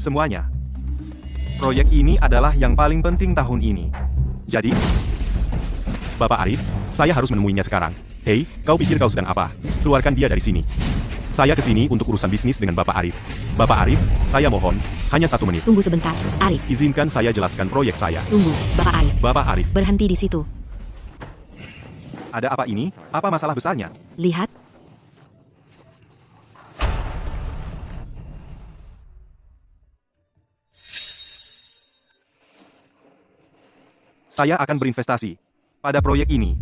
semuanya. Proyek ini adalah yang paling penting tahun ini. Jadi, Bapak Arif, saya harus menemuinya sekarang. Hei, kau pikir kau sedang apa? Keluarkan dia dari sini. Saya kesini untuk urusan bisnis dengan Bapak Arif. Bapak Arif, saya mohon, hanya 1 menit. Tunggu sebentar, Arif. Izinkan saya jelaskan proyek saya. Tunggu, Bapak Arif. Bapak Arif, Berhenti di situ. ada apa ini? Apa masalah besarnya? Lihat. Saya akan berinvestasi pada proyek ini.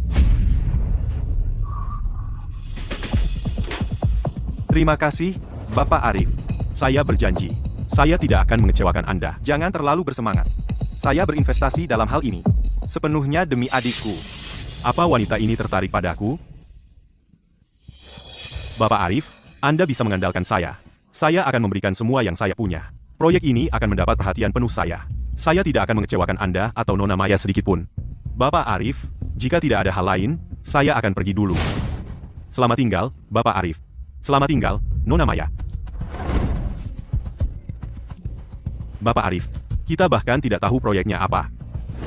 Terima kasih, Bapak Arif. saya berjanji. Saya tidak akan mengecewakan Anda. Jangan terlalu bersemangat. Saya berinvestasi dalam hal ini. Sepenuhnya demi adikku. Apa wanita ini tertarik padaku? Bapak Arif, Anda bisa mengandalkan saya. Saya akan memberikan semua yang saya punya. Proyek ini akan mendapat perhatian penuh saya. Saya tidak akan mengecewakan Anda atau Nona Maya sedikitpun. Bapak Arif, jika tidak ada hal lain, saya akan pergi dulu. Selamat tinggal, Bapak Arif. Selamat tinggal, Nona Maya. Bapak Arif, kita bahkan tidak tahu proyeknya apa.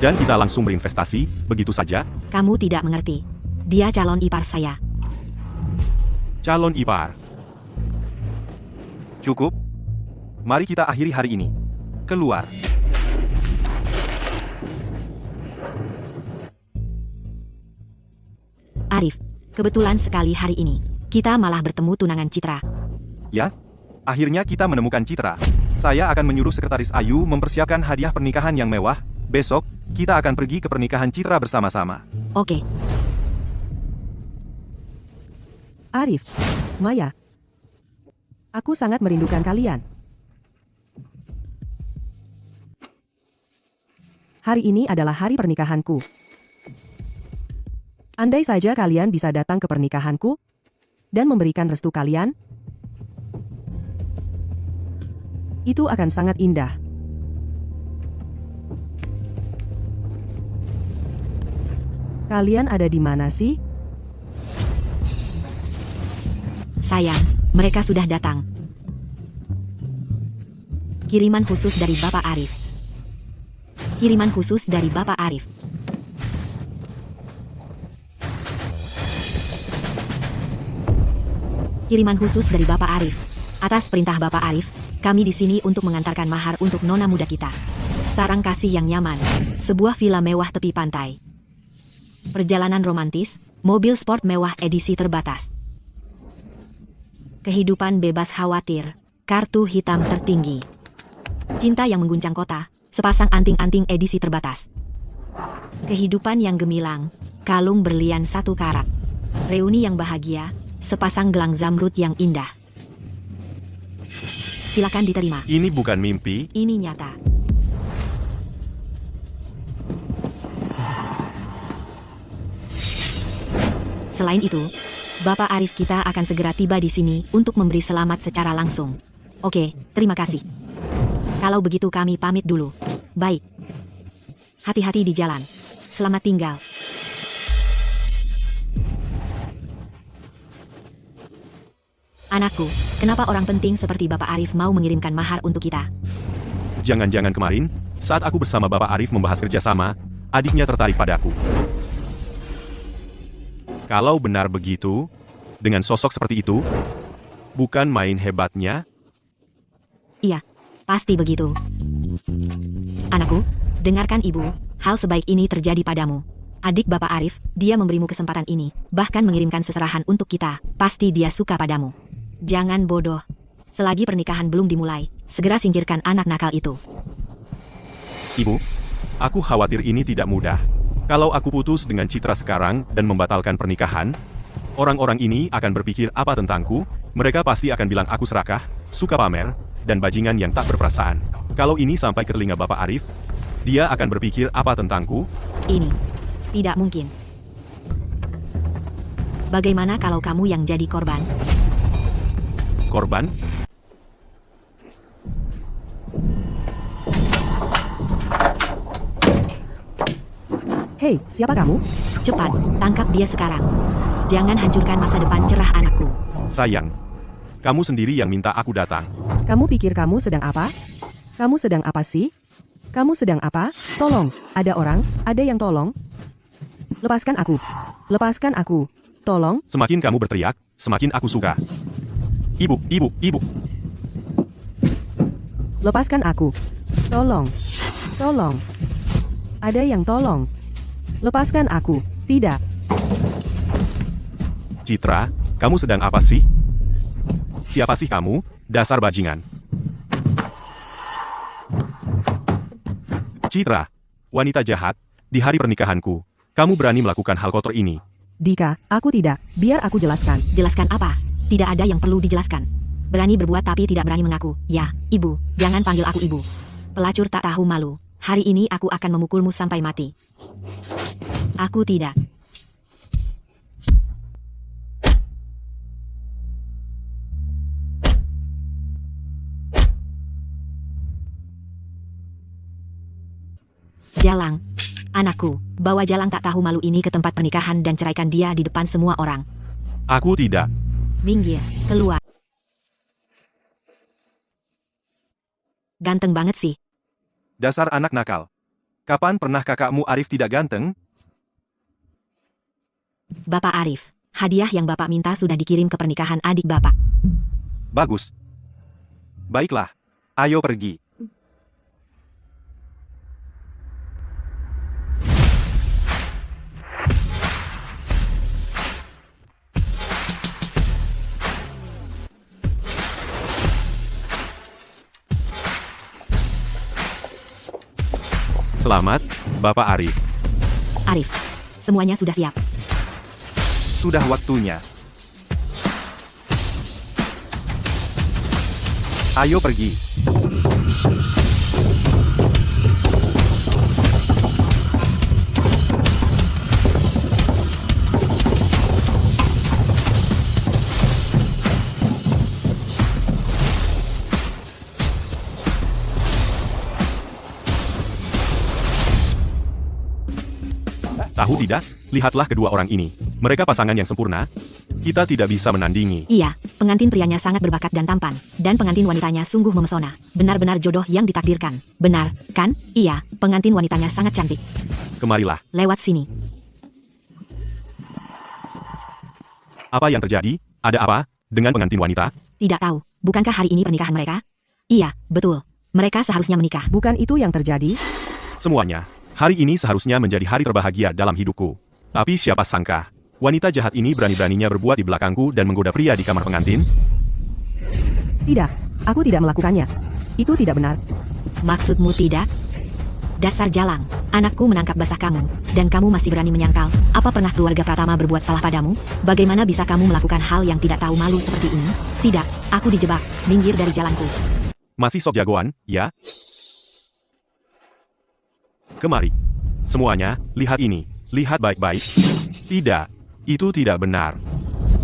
Dan kita langsung berinvestasi, begitu saja. Kamu tidak mengerti. Dia calon ipar saya. Calon ipar. Cukup. Mari kita akhiri hari ini. Keluar. Arif, kebetulan sekali hari ini. Kita malah bertemu tunangan Citra. Ya? Akhirnya kita menemukan Citra. Saya akan menyuruh Sekretaris Ayu mempersiapkan hadiah pernikahan yang mewah. Besok, kita akan pergi ke pernikahan Citra bersama-sama. Oke. Arif, Maya. Aku sangat merindukan kalian. Hari ini adalah hari pernikahanku. Andai saja kalian bisa datang ke pernikahanku dan memberikan restu kalian, itu akan sangat indah. Kalian ada di mana sih? Sayang, mereka sudah datang. Kiriman khusus dari Bapak Arif. Kiriman khusus dari Bapak Arif. Kiriman khusus dari Bapak Arif. Atas perintah Bapak Arif, kami di sini untuk mengantarkan mahar untuk nona muda kita. Sarang kasih yang nyaman, sebuah villa mewah tepi pantai. Perjalanan romantis, mobil sport mewah edisi terbatas. Kehidupan bebas khawatir, kartu hitam tertinggi. Cinta yang mengguncang kota, sepasang anting-anting edisi terbatas. Kehidupan yang gemilang, kalung berlian 1 karat. Reuni yang bahagia, sepasang gelang zamrud yang indah. Silakan diterima. Ini bukan mimpi. Ini nyata. Selain itu, Bapak Arif kita akan segera tiba di sini untuk memberi selamat secara langsung. Oke, terima kasih. Kalau begitu kami pamit dulu. Baik. Hati-hati di jalan. Selamat tinggal. Anakku, kenapa orang penting seperti Bapak Arif mau mengirimkan mahar untuk kita? Jangan-jangan kemarin, saat aku bersama Bapak Arif membahas kerjasama, adiknya tertarik padaku. Kalau benar begitu, dengan sosok seperti itu, bukan main hebatnya? Iya, pasti begitu. Anakku, dengarkan ibu, hal sebaik ini terjadi padamu. Adik Bapak Arif, dia memberimu kesempatan ini, bahkan mengirimkan seserahan untuk kita, pasti dia suka padamu. Jangan bodoh. Selagi pernikahan belum dimulai, segera singkirkan anak nakal itu. Ibu, aku khawatir ini tidak mudah. Kalau aku putus dengan Citra sekarang dan membatalkan pernikahan, orang-orang ini akan berpikir apa tentangku, mereka pasti akan bilang aku serakah, suka pamer, dan bajingan yang tak berperasaan. Kalau ini sampai ke telinga Bapak Arif, dia akan berpikir apa tentangku? Ini tidak mungkin. Bagaimana kalau kamu yang jadi korban? Korban? Hei, siapa kamu? Cepat, tangkap dia sekarang. Jangan hancurkan masa depan cerah anakku. Sayang, kamu sendiri yang minta aku datang. Kamu pikir kamu sedang apa? Kamu sedang apa sih? Kamu sedang apa? Tolong, ada orang, ada yang tolong. Lepaskan aku. Lepaskan aku. Tolong, Semakin kamu berteriak, semakin aku suka. Ibu, ibu, ibu. lepaskan aku. Tolong. Tolong. Ada yang tolong. Lepaskan aku. Tidak. Citra, kamu sedang apa sih? Siapa sih kamu, dasar bajingan? Citra, wanita jahat, di hari pernikahanku, kamu berani melakukan hal kotor ini. Dika, aku tidak. Biar aku jelaskan. Jelaskan apa? Tidak ada yang perlu dijelaskan. Berani berbuat tapi tidak berani mengaku. Ya, ibu, jangan panggil aku ibu. Pelacur tak tahu malu. Hari ini aku akan memukulmu sampai mati. Aku tidak. Jalang. Anakku, bawa Jalang tak tahu malu ini ke tempat pernikahan dan ceraikan dia di depan semua orang. Aku tidak. Minggir, keluar. Ganteng banget sih. Dasar anak nakal. Kapan pernah kakakmu Arif tidak ganteng? Bapak Arif, hadiah yang Bapak minta sudah dikirim ke pernikahan adik Bapak. Bagus. Baiklah, ayo pergi. Selamat, Bapak Arif. Arif, semuanya sudah siap. Sudah waktunya. Ayo pergi. Tahu tidak? Lihatlah kedua orang ini. Mereka pasangan yang sempurna. Kita tidak bisa menandingi. Iya, pengantin prianya sangat berbakat dan tampan, dan pengantin wanitanya sungguh memesona. Benar-benar jodoh yang ditakdirkan. Benar, kan? Iya, pengantin wanitanya sangat cantik. Kemarilah. Lewat sini. Apa yang terjadi? Ada apa dengan pengantin wanita? Tidak tahu, bukankah hari ini pernikahan mereka? Iya, betul. Mereka seharusnya menikah. Bukan itu yang terjadi? Semuanya. Hari ini seharusnya menjadi hari terbahagia dalam hidupku. Tapi siapa sangka, wanita jahat ini berani-beraninya berbuat di belakangku dan menggoda pria di kamar pengantin? Tidak, aku tidak melakukannya. Itu tidak benar. Maksudmu tidak? Dasar Jalang, anakku menangkap basah kamu, dan kamu masih berani menyangkal. Apa pernah keluarga Pratama berbuat salah padamu? Bagaimana bisa kamu melakukan hal yang tidak tahu malu seperti ini? Tidak, aku dijebak. Minggir dari jalanku. Masih sok jagoan, ya? Kemari. Semuanya, lihat ini. Lihat baik-baik. Tidak, itu tidak benar.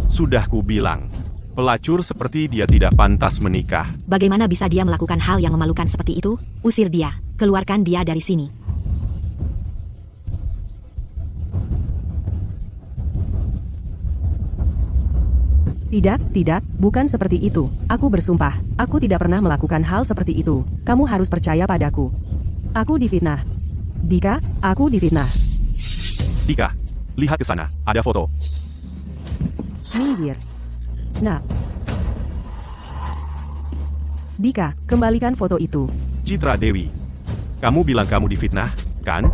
Sudah kubilang, pelacur seperti dia tidak pantas menikah. Bagaimana bisa dia melakukan hal yang memalukan seperti itu? Usir dia. Keluarkan dia dari sini. Tidak, bukan seperti itu. Aku bersumpah, aku tidak pernah melakukan hal seperti itu. Kamu harus percaya padaku. Aku difitnah. Dika, aku difitnah. Dika, lihat ke sana. Ada foto. Minggir. Nah. Dika, kembalikan foto itu. Citra Dewi. Kamu bilang kamu difitnah, kan?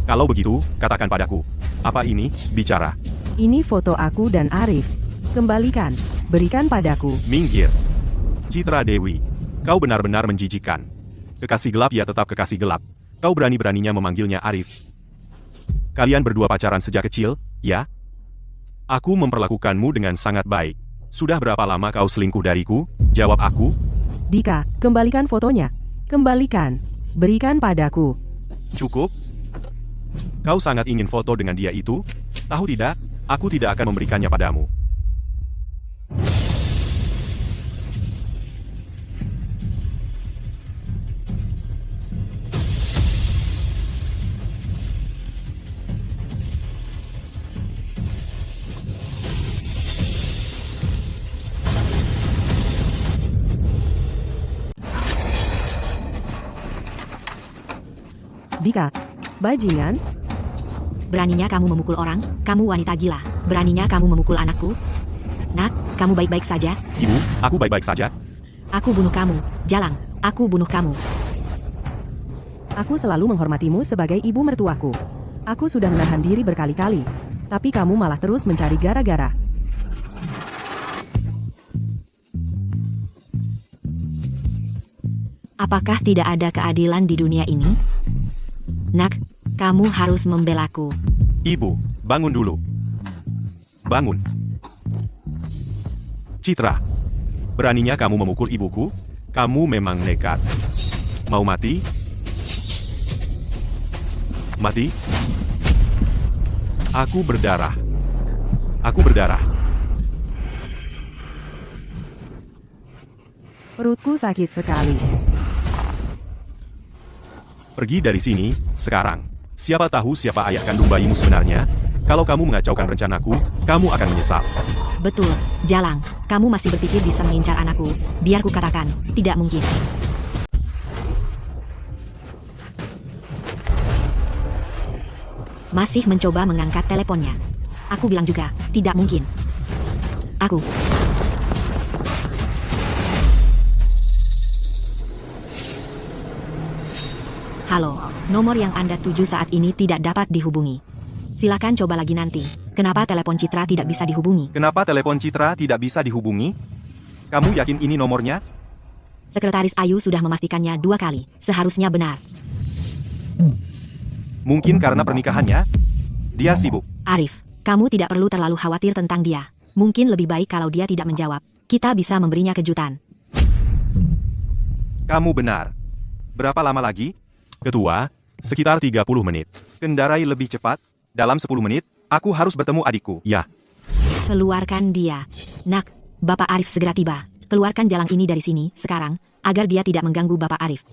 Kalau begitu, katakan padaku. Apa ini? Bicara. Ini foto aku dan Arif. Kembalikan. Berikan padaku. Minggir. Citra Dewi. Kau benar-benar menjijikkan. Kekasih gelap ya tetap kekasih gelap. Kau berani-beraninya memanggilnya Arif. Kalian berdua pacaran sejak kecil, ya? Aku memperlakukanmu dengan sangat baik. Sudah berapa lama kau selingkuh dariku? Jawab aku. Dika, kembalikan fotonya. Kembalikan. Berikan padaku. Cukup? Kau sangat ingin foto dengan dia itu? Tahu tidak, aku tidak akan memberikannya padamu. Dika, bajingan, Beraninya kamu memukul orang, kamu wanita gila. Beraninya kamu memukul anakku. Nak, kamu baik-baik saja? Ibu, aku baik-baik saja. Aku bunuh kamu. Jalang, aku bunuh kamu. aku selalu menghormatimu sebagai ibu mertuaku. Aku sudah menahan diri berkali-kali, tapi kamu malah terus mencari gara-gara. Apakah tidak ada keadilan di dunia ini? Nak, kamu harus membelaku. Ibu, bangun dulu. Bangun. Citra, beraninya kamu memukul ibuku? Kamu memang nekat. Mau mati? Mati? Aku berdarah. Aku berdarah. Perutku sakit sekali. Pergi dari sini, sekarang. Siapa tahu siapa ayah kandung bayimu sebenarnya? Kalau kamu mengacaukan rencanaku, kamu akan menyesal. Betul, Jalang. Kamu masih berpikir bisa mengincar anakku. Biar ku katakan, tidak mungkin. Masih mencoba mengangkat teleponnya. Aku bilang juga, tidak mungkin. Aku. Halo, nomor yang Anda tuju saat ini tidak dapat dihubungi. Silakan coba lagi nanti. Kenapa telepon Citra tidak bisa dihubungi? Kenapa telepon Citra tidak bisa dihubungi? Kamu yakin ini nomornya? Sekretaris Ayu sudah memastikannya 2 kali. Seharusnya benar. Mungkin karena pernikahannya? Dia sibuk. Arif, kamu tidak perlu terlalu khawatir tentang dia. Mungkin lebih baik kalau dia tidak menjawab. Kita bisa memberinya kejutan. Kamu benar. Berapa lama lagi? Ketua, sekitar 30 menit. Kendarai lebih cepat. Dalam 10 menit, aku harus bertemu adikku. Ya, Keluarkan dia. Nak, Bapak Arif segera tiba. Keluarkan Jalang ini dari sini, sekarang, agar dia tidak mengganggu Bapak Arif.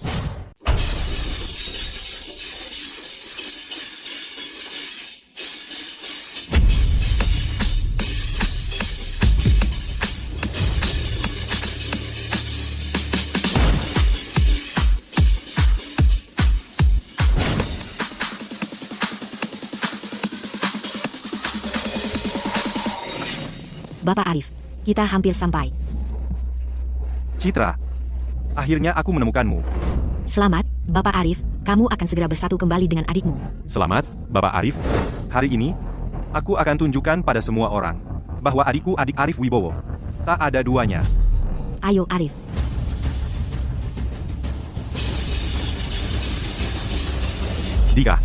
Bapak Arif, kita hampir sampai. Citra. Akhirnya aku menemukanmu. Selamat, Bapak Arif, kamu akan segera bersatu kembali dengan adikmu. selamat, Bapak Arif. Hari ini, aku akan tunjukkan pada semua orang bahwa adikku adik Arif Wibowo. Tak ada duanya. Ayo Arif. Dika.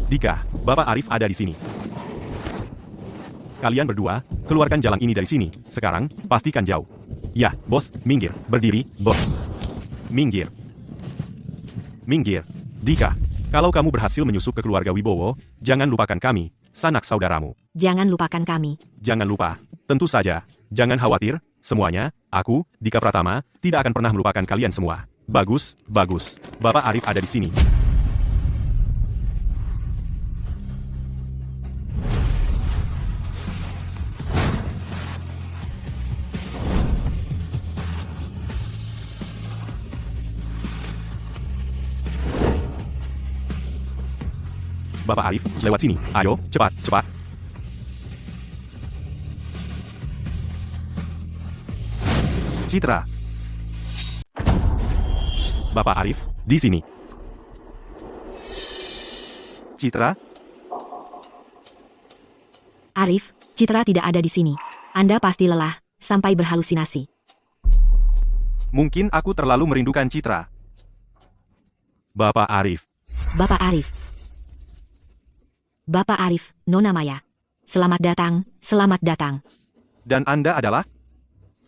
Dika, Bapak Arif ada di sini. Kalian berdua, keluarkan Jalang ini dari sini. Sekarang, pastikan jauh. Ya, bos, minggir. Berdiri, bos. Minggir. Minggir. Dika, kalau kamu berhasil menyusup ke keluarga Wibowo, jangan lupakan kami, sanak saudaramu. Jangan lupakan kami. Jangan lupa. Tentu saja. Jangan khawatir, semuanya, aku, Dika Pratama, tidak akan pernah melupakan kalian semua. Bagus, bagus. Bapak Arif ada di sini. Bapak Arif, lewat sini. Ayo, cepat, cepat. Citra. Bapak Arif, di sini. Citra. Arif, Citra tidak ada di sini. Anda pasti lelah, sampai berhalusinasi. Mungkin aku terlalu merindukan Citra. Bapak Arif. Bapak Arif. Bapak Arif, Nona Maya. Selamat datang, selamat datang. Dan Anda adalah?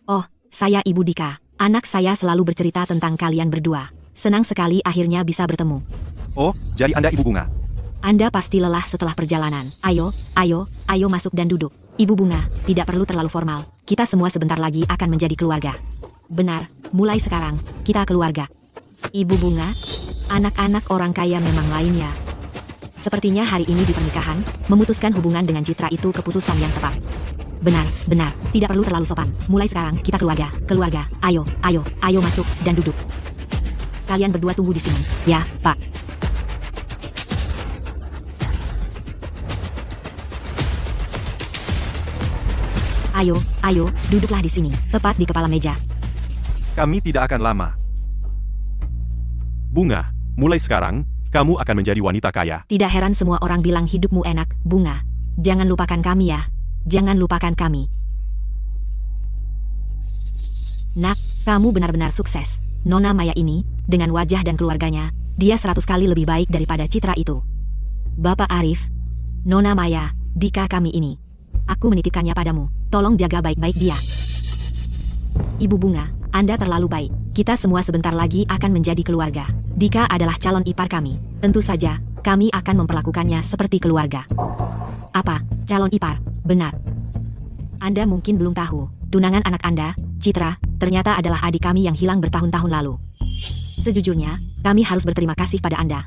Oh, saya Ibu Dika. Anak saya selalu bercerita tentang kalian berdua. Senang sekali akhirnya bisa bertemu. Oh, jadi Anda Ibu Bunga. Anda pasti lelah setelah perjalanan. Ayo masuk dan duduk. Ibu Bunga, tidak perlu terlalu formal. Kita semua sebentar lagi akan menjadi keluarga. Benar, mulai sekarang, kita keluarga. Ibu Bunga, anak-anak orang kaya memang lain ya. Sepertinya hari ini di pernikahan, memutuskan hubungan dengan Citra itu keputusan yang tepat. Benar, tidak perlu terlalu sopan. Mulai sekarang, kita keluarga. Ayo masuk dan duduk. Kalian berdua tunggu di sini. Ya, Pak. Ayo, duduklah di sini, tepat di kepala meja. Kami tidak akan lama. Bunga, mulai sekarang, kamu akan menjadi wanita kaya. Tidak heran semua orang bilang hidupmu enak, Bunga. Jangan lupakan kami ya. Jangan lupakan kami. Nak, kamu benar-benar sukses. Nona Maya ini, dengan wajah dan keluarganya, dia 100 kali lebih baik daripada Citra itu. Bapak Arif, Nona Maya, Dika kami ini. Aku menitipkannya padamu. Tolong jaga baik-baik dia. Ibu Bunga, Anda terlalu baik. Kita semua sebentar lagi akan menjadi keluarga. Dika adalah calon ipar kami. Tentu saja, kami akan memperlakukannya seperti keluarga. Apa? Calon ipar? Benar. Anda mungkin belum tahu, tunangan anak Anda, Citra, ternyata adalah adik kami yang hilang bertahun-tahun lalu. Sejujurnya, kami harus berterima kasih pada Anda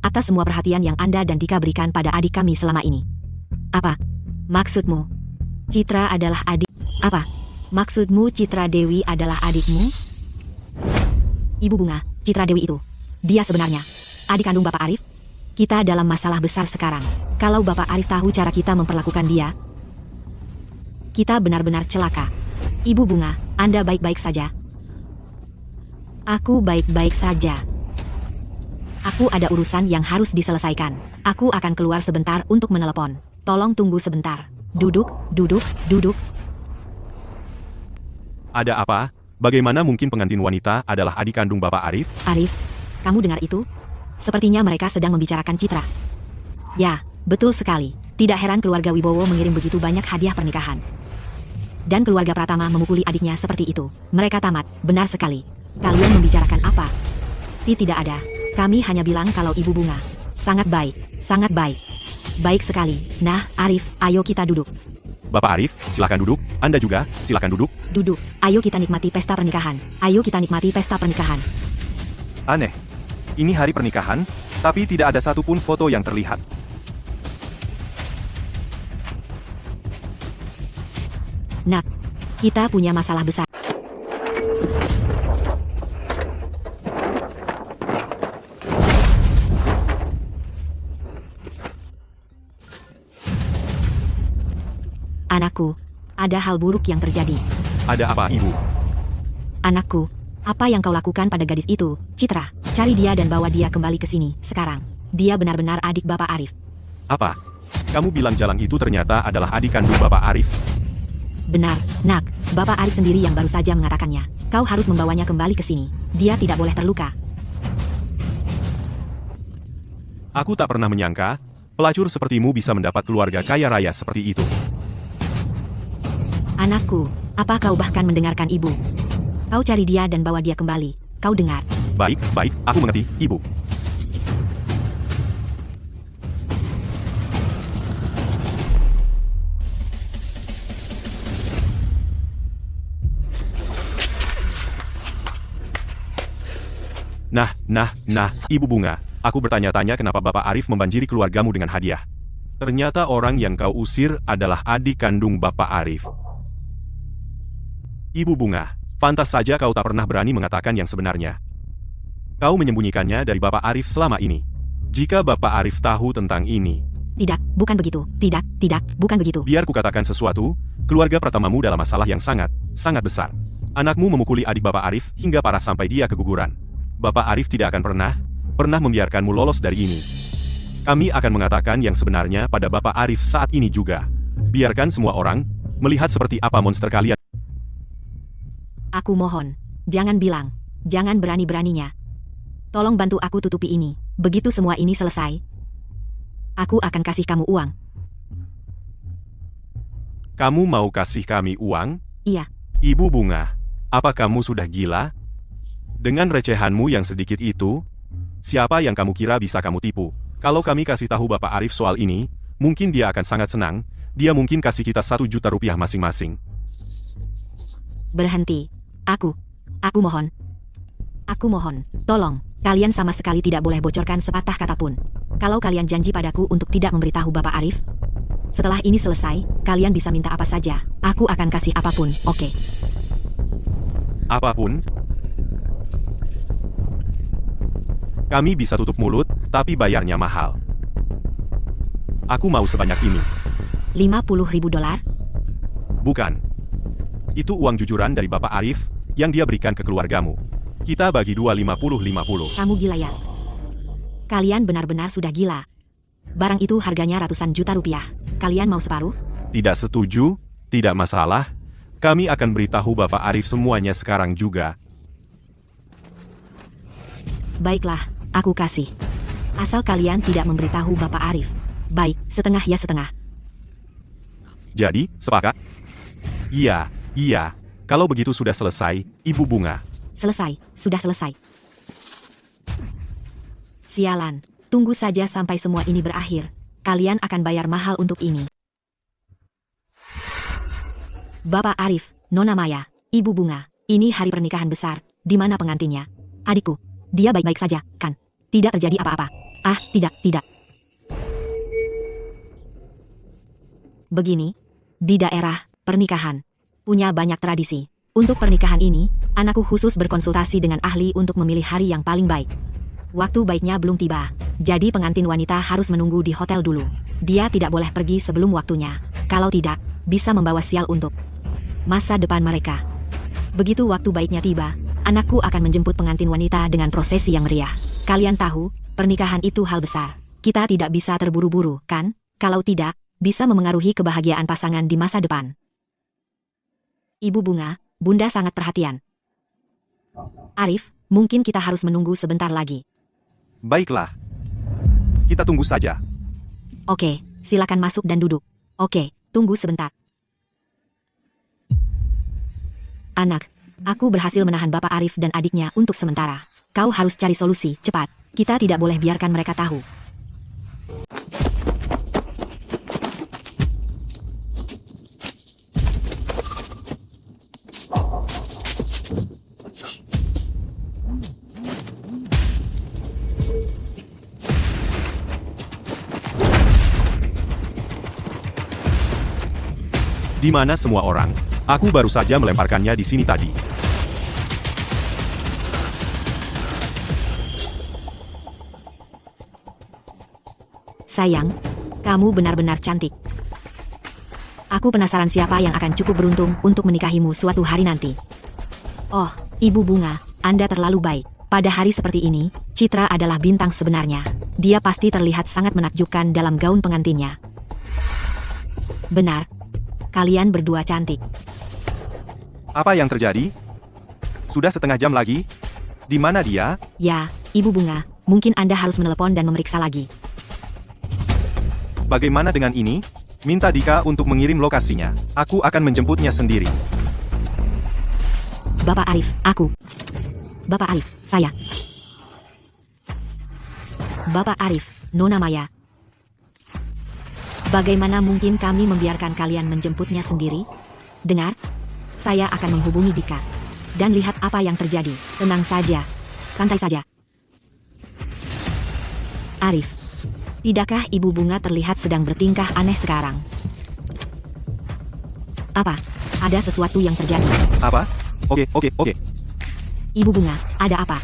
atas semua perhatian yang Anda dan Dika berikan pada adik kami selama ini. Apa maksudmu? Citra adalah adik... Apa? Maksudmu Citra Dewi adalah adikmu? Ibu Bunga, Citra Dewi itu. Dia sebenarnya adik kandung Bapak Arif. Kita dalam masalah besar sekarang. Kalau Bapak Arif tahu cara kita memperlakukan dia, kita benar-benar celaka. Ibu Bunga, Anda baik-baik saja? Aku baik-baik saja. Aku ada urusan yang harus diselesaikan. Aku akan keluar sebentar untuk menelepon. Tolong tunggu sebentar. Duduk. Ada apa? Bagaimana mungkin pengantin wanita adalah adik kandung Bapak Arif? Arif, kamu dengar itu? Sepertinya mereka sedang membicarakan Citra. Ya, betul sekali. Tidak heran keluarga Wibowo mengirim begitu banyak hadiah pernikahan. Dan keluarga Pratama memukuli adiknya seperti itu. Mereka tamat, benar sekali. Kalian membicarakan apa? Tidak ada. Kami hanya bilang kalau Ibu Bunga sangat baik, sangat baik. Baik sekali. Nah, Arif, ayo kita duduk. Bapak Arif, silakan duduk. Anda juga, silakan duduk. Duduk. Ayo kita nikmati pesta pernikahan. Ayo kita nikmati pesta pernikahan. Aneh. Ini hari pernikahan, tapi tidak ada satupun foto yang terlihat. Nak, kita punya masalah besar. Anakku, ada hal buruk yang terjadi. Ada apa, Ibu? Anakku, apa yang kau lakukan pada gadis itu, Citra? Cari dia dan bawa dia kembali ke sini, sekarang. Dia benar-benar adik Bapak Arif. Apa? Kamu bilang jalan itu ternyata adalah adik kandung Bapak Arif? Benar, Nak. Bapak Arif sendiri yang baru saja mengatakannya. Kau harus membawanya kembali ke sini. Dia tidak boleh terluka. Aku tak pernah menyangka, pelacur sepertimu bisa mendapat keluarga kaya raya seperti itu. Anakku, apa kau bahkan mendengarkan ibu? Kau cari dia dan bawa dia kembali. Kau dengar? Baik, aku mengerti, Ibu. Nah, Ibu Bunga, aku bertanya-tanya kenapa Bapak Arif membanjiri keluargamu dengan hadiah. Ternyata orang yang kau usir adalah adik kandung Bapak Arif. Ibu Bunga, pantas saja kau tak pernah berani mengatakan yang sebenarnya. Kau menyembunyikannya dari Bapak Arif selama ini. Jika Bapak Arif tahu tentang ini... Tidak, bukan begitu. Tidak, bukan begitu. Biar kukatakan sesuatu, keluarga Pratamamu dalam masalah yang sangat besar. Anakmu memukuli adik Bapak Arif hingga parah sampai dia keguguran. Bapak Arif tidak akan pernah membiarkanmu lolos dari ini. Kami akan mengatakan yang sebenarnya pada Bapak Arif saat ini juga. Biarkan semua orang melihat seperti apa monster kalian. Aku mohon, jangan bilang, jangan berani-beraninya. Tolong bantu aku tutupi ini. Begitu semua ini selesai, aku akan kasih kamu uang. Kamu mau kasih kami uang? Iya. Ibu Bunga, apa kamu sudah gila? Dengan recehanmu yang sedikit itu, siapa yang kamu kira bisa kamu tipu? Kalau kami kasih tahu Bapak Arif soal ini, mungkin dia akan sangat senang. Dia mungkin kasih kita 1 juta rupiah masing-masing. Berhenti. Aku mohon. Aku mohon, tolong, kalian sama sekali tidak boleh bocorkan sepatah kata pun. Kalau kalian janji padaku untuk tidak memberitahu Bapak Arif, setelah ini selesai, kalian bisa minta apa saja. Aku akan kasih apapun, oke? Apapun? Kami bisa tutup mulut, tapi bayarnya mahal. Aku mau sebanyak ini. $50.000? Bukan. Itu uang jujuran dari Bapak Arif, yang dia berikan ke keluargamu. Kita bagi 2 50-50. Kamu gila ya? Kalian benar-benar sudah gila. Barang itu harganya ratusan juta rupiah. Kalian mau separuh? Tidak setuju? Tidak masalah. Kami akan beritahu Bapak Arif semuanya sekarang juga. Baiklah, aku kasih. Asal kalian tidak memberitahu Bapak Arif. Baik, setengah ya setengah. Jadi, sepakat? Iya, iya. Kalau begitu sudah selesai, Ibu Bunga. Selesai, sudah selesai. Sialan, tunggu saja sampai semua ini berakhir. Kalian akan bayar mahal untuk ini. Bapak Arif, Nona Maya, Ibu Bunga, ini hari pernikahan besar, di mana pengantinnya? Adikku, dia baik-baik saja, kan? Tidak terjadi apa-apa. Ah, tidak. Begini, di daerah pernikahan, punya banyak tradisi. Untuk pernikahan ini, anakku khusus berkonsultasi dengan ahli untuk memilih hari yang paling baik. Waktu baiknya belum tiba, jadi pengantin wanita harus menunggu di hotel dulu. Dia tidak boleh pergi sebelum waktunya. Kalau tidak, bisa membawa sial untuk masa depan mereka. Begitu waktu baiknya tiba, anakku akan menjemput pengantin wanita dengan prosesi yang meriah. Kalian tahu, pernikahan itu hal besar. Kita tidak bisa terburu-buru, kan? Kalau tidak, bisa memengaruhi kebahagiaan pasangan di masa depan. Ibu Bunga, Bunda sangat perhatian. Arif, mungkin kita harus menunggu sebentar lagi. Baiklah. Kita tunggu saja. Oke, silakan masuk dan duduk. Oke, tunggu sebentar. Anak, aku berhasil menahan Bapak Arif dan adiknya untuk sementara. Kau harus cari solusi, cepat. Kita tidak boleh biarkan mereka tahu. Di mana semua orang? Aku baru saja melemparkannya di sini tadi. Sayang, kamu benar-benar cantik. Aku penasaran siapa yang akan cukup beruntung untuk menikahimu suatu hari nanti. Oh, Ibu Bunga, Anda terlalu baik. Pada hari seperti ini, Citra adalah bintang sebenarnya. Dia pasti terlihat sangat menakjubkan dalam gaun pengantinnya. Benar. Kalian berdua cantik. Apa yang terjadi? Sudah setengah jam lagi? Di mana dia? Ya, Ibu Bunga, mungkin Anda harus menelepon dan memeriksa lagi. Bagaimana dengan ini? Minta Dika untuk mengirim lokasinya. Aku akan menjemputnya sendiri. Bapak Arif, aku. Bapak Arif, saya. Bapak Arif, Nona Maya. Bagaimana mungkin kami membiarkan kalian menjemputnya sendiri? Dengar, saya akan menghubungi Dika. Dan lihat apa yang terjadi. Tenang saja. Santai saja. Arif, tidakkah Ibu Bunga terlihat sedang bertingkah aneh sekarang? Apa? Ada sesuatu yang terjadi. Apa? Oke. Ibu Bunga, ada apa?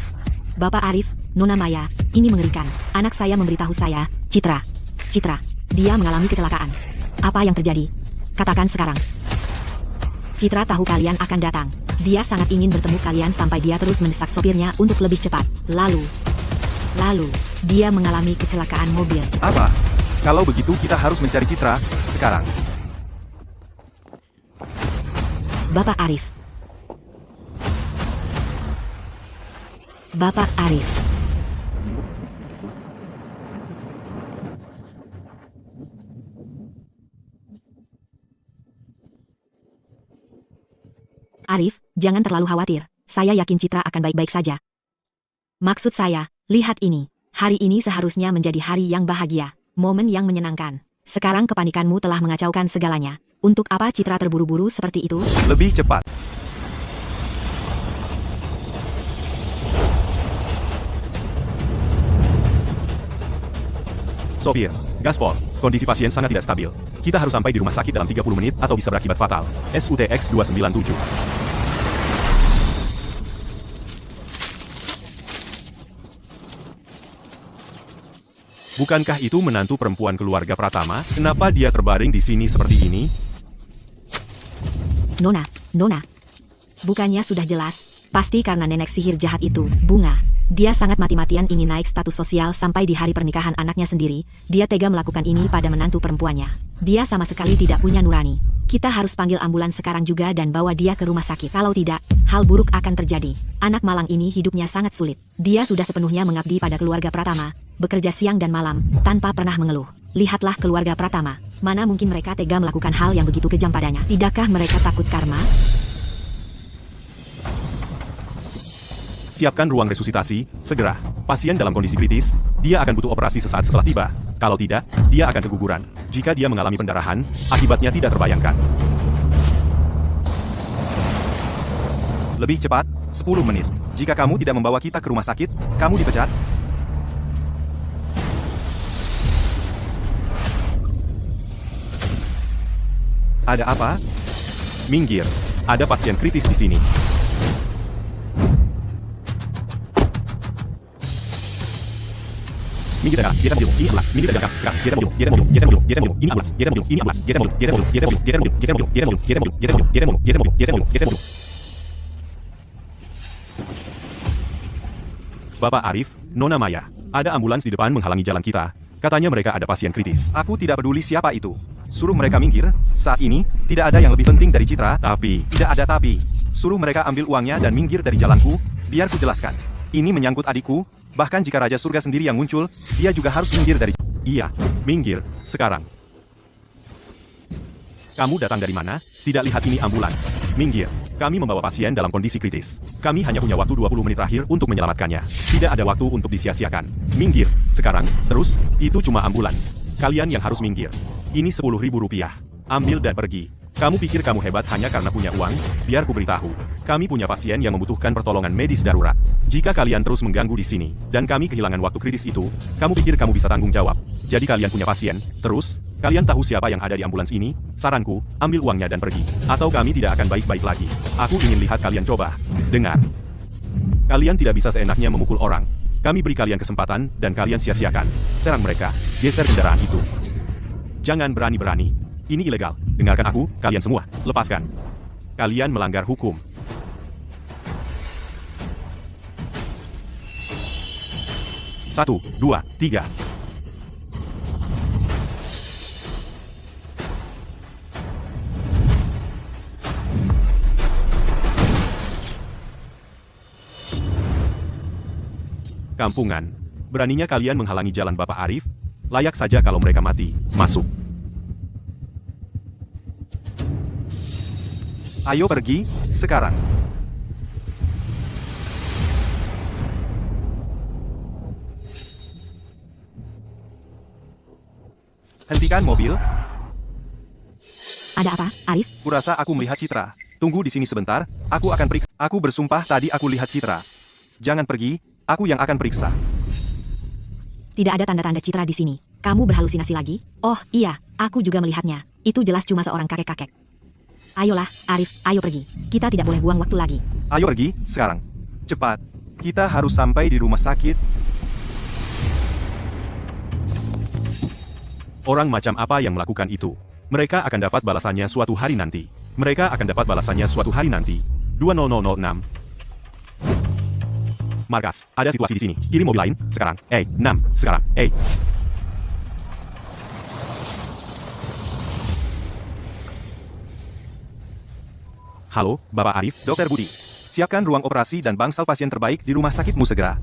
Bapak Arif, Nona Maya, ini mengerikan. Anak saya memberitahu saya, Citra, dia mengalami kecelakaan. Apa yang terjadi? Katakan sekarang. Citra tahu kalian akan datang. Dia sangat ingin bertemu kalian sampai dia terus mendesak sopirnya untuk lebih cepat. Lalu, dia mengalami kecelakaan mobil. Apa? Kalau begitu kita harus mencari Citra sekarang. Bapak Arif. Arif, jangan terlalu khawatir. Saya yakin Citra akan baik-baik saja. Maksud saya, lihat ini. Hari ini seharusnya menjadi hari yang bahagia, momen yang menyenangkan. Sekarang kepanikanmu telah mengacaukan segalanya. Untuk apa Citra terburu-buru seperti itu? Lebih cepat. Sopir, gaspol, kondisi pasien sangat tidak stabil. Kita harus sampai di rumah sakit dalam 30 menit atau bisa berakibat fatal. SUTX 297. Bukankah itu menantu perempuan keluarga Pratama? Kenapa dia terbaring di sini seperti ini? Nona, Nona. Bukannya sudah jelas, pasti karena nenek sihir jahat itu, Bunga. Dia sangat mati-matian ingin naik status sosial sampai di hari pernikahan anaknya sendiri, dia tega melakukan ini pada menantu perempuannya. Dia sama sekali tidak punya nurani. Kita harus panggil ambulans sekarang juga dan bawa dia ke rumah sakit. Kalau tidak, hal buruk akan terjadi. Anak malang ini hidupnya sangat sulit. Dia sudah sepenuhnya mengabdi pada keluarga Pratama, bekerja siang dan malam, tanpa pernah mengeluh. Lihatlah keluarga Pratama, mana mungkin mereka tega melakukan hal yang begitu kejam padanya. Tidakkah mereka takut karma? Siapkan ruang resusitasi, segera. Pasien dalam kondisi kritis, dia akan butuh operasi sesaat setelah tiba. Kalau tidak, dia akan keguguran. Jika dia mengalami pendarahan, akibatnya tidak terbayangkan. Lebih cepat, 10 menit. Jika kamu tidak membawa kita ke rumah sakit, kamu dipecat. Ada apa? Minggir, ada pasien kritis di sini. Minggir dalam, geser mobil, ini ambulans. Minggir dalam, sekarang, geser mobil, geser mobil, geser mobil, geser mobil, ini ambulans, geser mobil, ini ambulans, geser mobil, geser mobil, geser mobil, geser mobil, geser mobil, geser mobil, geser mobil, geser mobil, geser mobil, geser mobil, geser mobil, geser mobil. Bapak Arif, Nona Maya, ada ambulans di depan menghalangi jalan kita. Katanya mereka ada pasien kritis. Aku tidak peduli siapa itu. Suruh mereka minggir. Saat ini, tidak ada yang lebih penting dari Citra. Tapi, Tidak ada tapi. Suruh mereka ambil uangnya dan minggir dari jalanku, biar ku jelaskan. Ini menyangkut adikku, bahkan jika Raja Surga sendiri yang muncul, dia juga harus minggir dari... iya, minggir, sekarang. Kamu datang dari mana? Tidak lihat ini ambulans. Minggir. Kami membawa pasien dalam kondisi kritis. Kami hanya punya waktu 20 menit terakhir untuk menyelamatkannya. Tidak ada waktu untuk disia-siakan. Minggir. Sekarang, terus, itu cuma ambulans. Kalian yang harus minggir. Ini 10.000 rupiah. Ambil dan pergi. Kamu pikir kamu hebat hanya karena punya uang? Biar ku beritahu. Kami punya pasien yang membutuhkan pertolongan medis darurat. Jika kalian terus mengganggu di sini, dan kami kehilangan waktu kritis itu, kamu pikir kamu bisa tanggung jawab? Jadi kalian punya pasien, terus, kalian tahu siapa yang ada di ambulans ini? Saranku, ambil uangnya dan pergi. Atau kami tidak akan baik-baik lagi. Aku ingin lihat kalian coba. Dengar. Kalian tidak bisa seenaknya memukul orang. Kami beri kalian kesempatan, dan kalian sia-siakan. Serang mereka. Geser kendaraan itu. Jangan berani-berani. Ini ilegal. Dengarkan aku, kalian semua. Lepaskan. Kalian melanggar hukum. Satu, dua, tiga. Kampungan. Beraninya kalian menghalangi jalan Bapak Arif? Layak saja kalau mereka mati. Masuk. Ayo pergi, sekarang. Hentikan mobil. Ada apa, Arif? Kurasa aku melihat Citra. Tunggu di sini sebentar, aku akan periksa. Aku bersumpah tadi aku lihat Citra. Jangan pergi, aku yang akan periksa. Tidak ada tanda-tanda Citra di sini. Kamu berhalusinasi lagi? Oh, iya, aku juga melihatnya. Itu jelas cuma seorang kakek-kakek. Ayolah, Arif, ayo pergi. Kita tidak boleh buang waktu lagi. Ayo pergi, sekarang. Cepat. Kita harus sampai di rumah sakit. Orang macam apa yang melakukan itu? Mereka akan dapat balasannya suatu hari nanti. Mereka akan dapat balasannya suatu hari nanti. 20006. Markas, ada situasi di sini. Kirim mobil lain, sekarang. 6, sekarang. Halo, Bapak Arif. Dokter Budi, siapkan ruang operasi dan bangsal pasien terbaik di rumah sakitmu segera.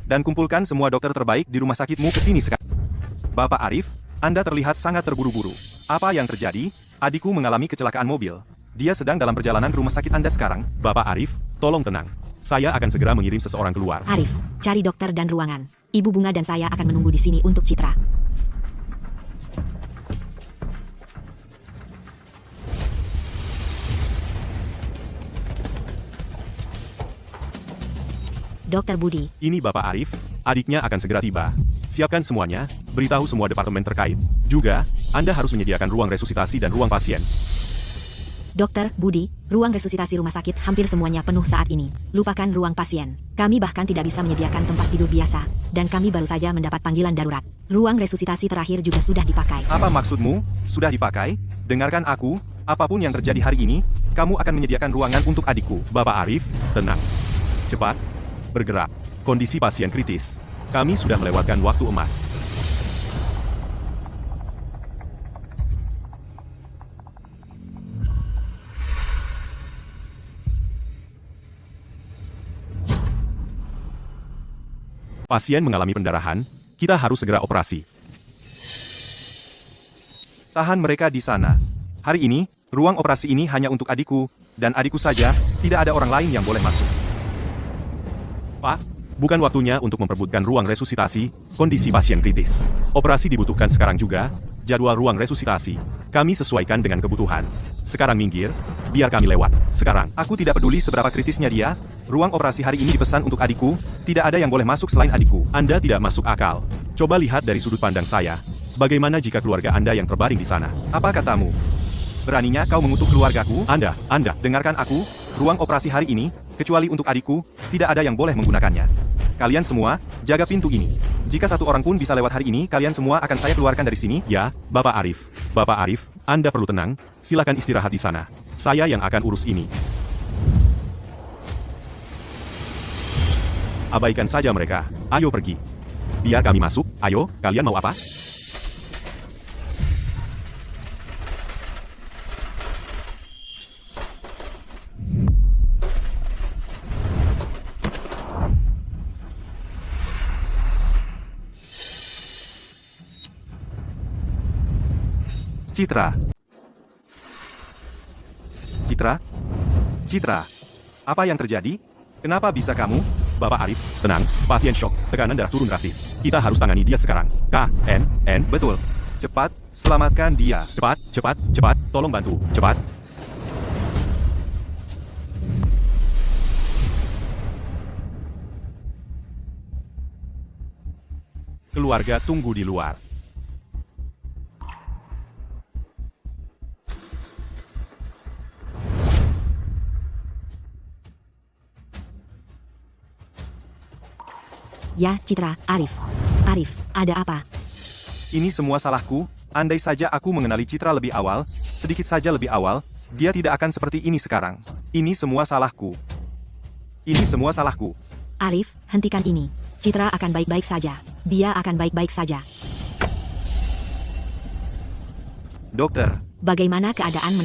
Dan kumpulkan semua dokter terbaik di rumah sakitmu ke sini sekarang. Bapak Arif, Anda terlihat sangat terburu-buru. Apa yang terjadi? Adikku mengalami kecelakaan mobil. Dia sedang dalam perjalanan ke rumah sakit Anda sekarang. Bapak Arif, tolong tenang. Saya akan segera mengirim seseorang keluar. Arif, cari dokter dan ruangan. Ibu Bunga dan saya akan menunggu di sini untuk Citra. Dokter Budi. Ini Bapak Arif, adiknya akan segera tiba. Siapkan semuanya, beritahu semua departemen terkait. Juga, Anda harus menyediakan ruang resusitasi dan ruang pasien. Dokter Budi, ruang resusitasi rumah sakit hampir semuanya penuh saat ini. Lupakan ruang pasien. Kami bahkan tidak bisa menyediakan tempat tidur biasa, dan kami baru saja mendapat panggilan darurat. Ruang resusitasi terakhir juga sudah dipakai. Apa maksudmu? Sudah dipakai? Dengarkan aku Apapun yang terjadi hari ini, kamu akan menyediakan ruangan untuk adikku. Bapak Arif, tenang. Cepat. Bergerak. Kondisi pasien kritis. Kami sudah melewatkan waktu emas. Pasien mengalami pendarahan, kita harus segera operasi. Tahan mereka di sana. Hari ini, ruang operasi ini hanya untuk adikku, dan adikku saja, tidak ada orang lain yang boleh masuk. Pak, bukan waktunya untuk memperebutkan ruang resusitasi, kondisi pasien kritis. Operasi dibutuhkan sekarang juga, jadwal ruang resusitasi. Kami sesuaikan dengan kebutuhan. Sekarang minggir, biar kami lewat. Sekarang. Aku tidak peduli seberapa kritisnya dia, ruang operasi hari ini dipesan untuk adikku, tidak ada yang boleh masuk selain adikku. Anda tidak masuk akal. Coba lihat dari sudut pandang saya. Bagaimana jika keluarga Anda yang terbaring di sana? Apa katamu? Beraninya kau mengutuk keluargaku? Anda. Dengarkan aku, ruang operasi hari ini, kecuali untuk adikku, tidak ada yang boleh menggunakannya. Kalian semua, jaga pintu ini. Jika satu orang pun bisa lewat hari ini, kalian semua akan saya keluarkan dari sini. Ya, Bapak Arif. Bapak Arif, Anda perlu tenang, silakan istirahat di sana. Saya yang akan urus ini. Abaikan saja mereka. Ayo pergi. Biar kami masuk. Ayo, kalian mau apa? Citra. Citra? Citra. Apa yang terjadi? Kenapa bisa kamu? Bapak Arif, tenang, pasien shock, tekanan darah turun drastis. Kita harus tangani dia sekarang. KNN. Betul. Cepat, selamatkan dia. Cepat, tolong bantu, cepat. Keluarga tunggu di luar. Ya, Citra, Arif. Arif, ada apa? Ini semua salahku, andai saja aku mengenali Citra lebih awal, sedikit saja lebih awal, dia tidak akan seperti ini sekarang. Ini semua salahku. Ini semua salahku. Arif, hentikan ini. Citra akan baik-baik saja. Dia akan baik-baik saja. Dokter, Bagaimana keadaan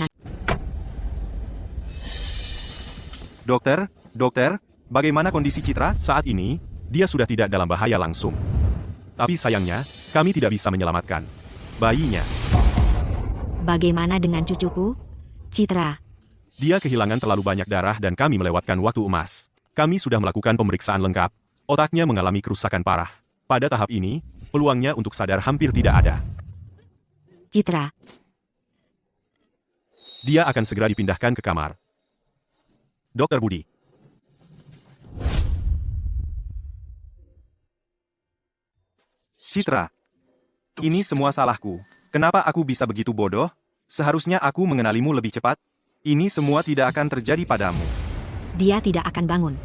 dokter, bagaimana kondisi Citra? Saat ini, dia sudah tidak dalam bahaya langsung. Tapi sayangnya, kami tidak bisa menyelamatkan bayinya. Bagaimana dengan cucuku? Citra, Dia kehilangan terlalu banyak darah dan kami melewatkan waktu emas. Kami sudah melakukan pemeriksaan lengkap. Otaknya mengalami kerusakan parah. Pada tahap ini, peluangnya untuk sadar hampir tidak ada. Citra, Dia akan segera dipindahkan ke kamar. Dokter Budi. Citra. Ini semua salahku. Kenapa aku bisa begitu bodoh? Seharusnya aku mengenalimu lebih cepat. Ini semua tidak akan terjadi padamu. dia tidak akan bangun.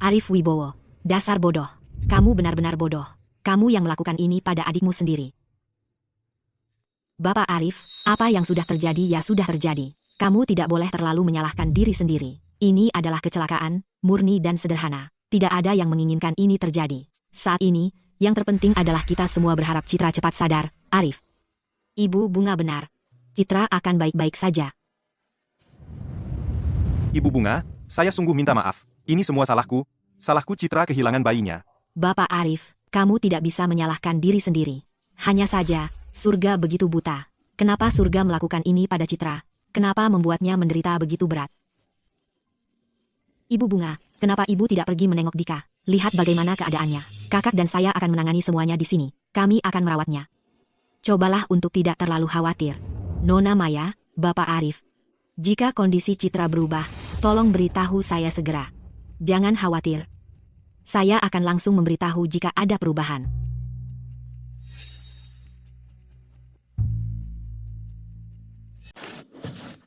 Arif Wibowo, dasar bodoh. Kamu benar-benar bodoh. Kamu yang melakukan ini pada adikmu sendiri. Bapak Arif, apa yang sudah terjadi ya sudah terjadi. Kamu tidak boleh terlalu menyalahkan diri sendiri. Ini adalah kecelakaan, murni dan sederhana. Tidak ada yang menginginkan ini terjadi. Saat ini, yang terpenting adalah kita semua berharap Citra cepat sadar. Arif. Ibu Bunga benar. Citra akan baik-baik saja. Ibu Bunga, saya sungguh minta maaf. Ini semua salahku. Salahku Citra kehilangan bayinya. Bapak Arif, kamu tidak bisa menyalahkan diri sendiri. Hanya saja, surga begitu buta. Kenapa surga melakukan ini pada Citra? Kenapa membuatnya menderita begitu berat? Ibu Bunga, kenapa ibu tidak pergi menengok Dika? Lihat bagaimana keadaannya. Kakak dan saya akan menangani semuanya di sini. Kami akan merawatnya. Cobalah untuk tidak terlalu khawatir. Nona Maya, Bapak Arif. Jika kondisi Citra berubah, tolong beritahu saya segera. Jangan khawatir. Saya akan langsung memberitahu jika ada perubahan.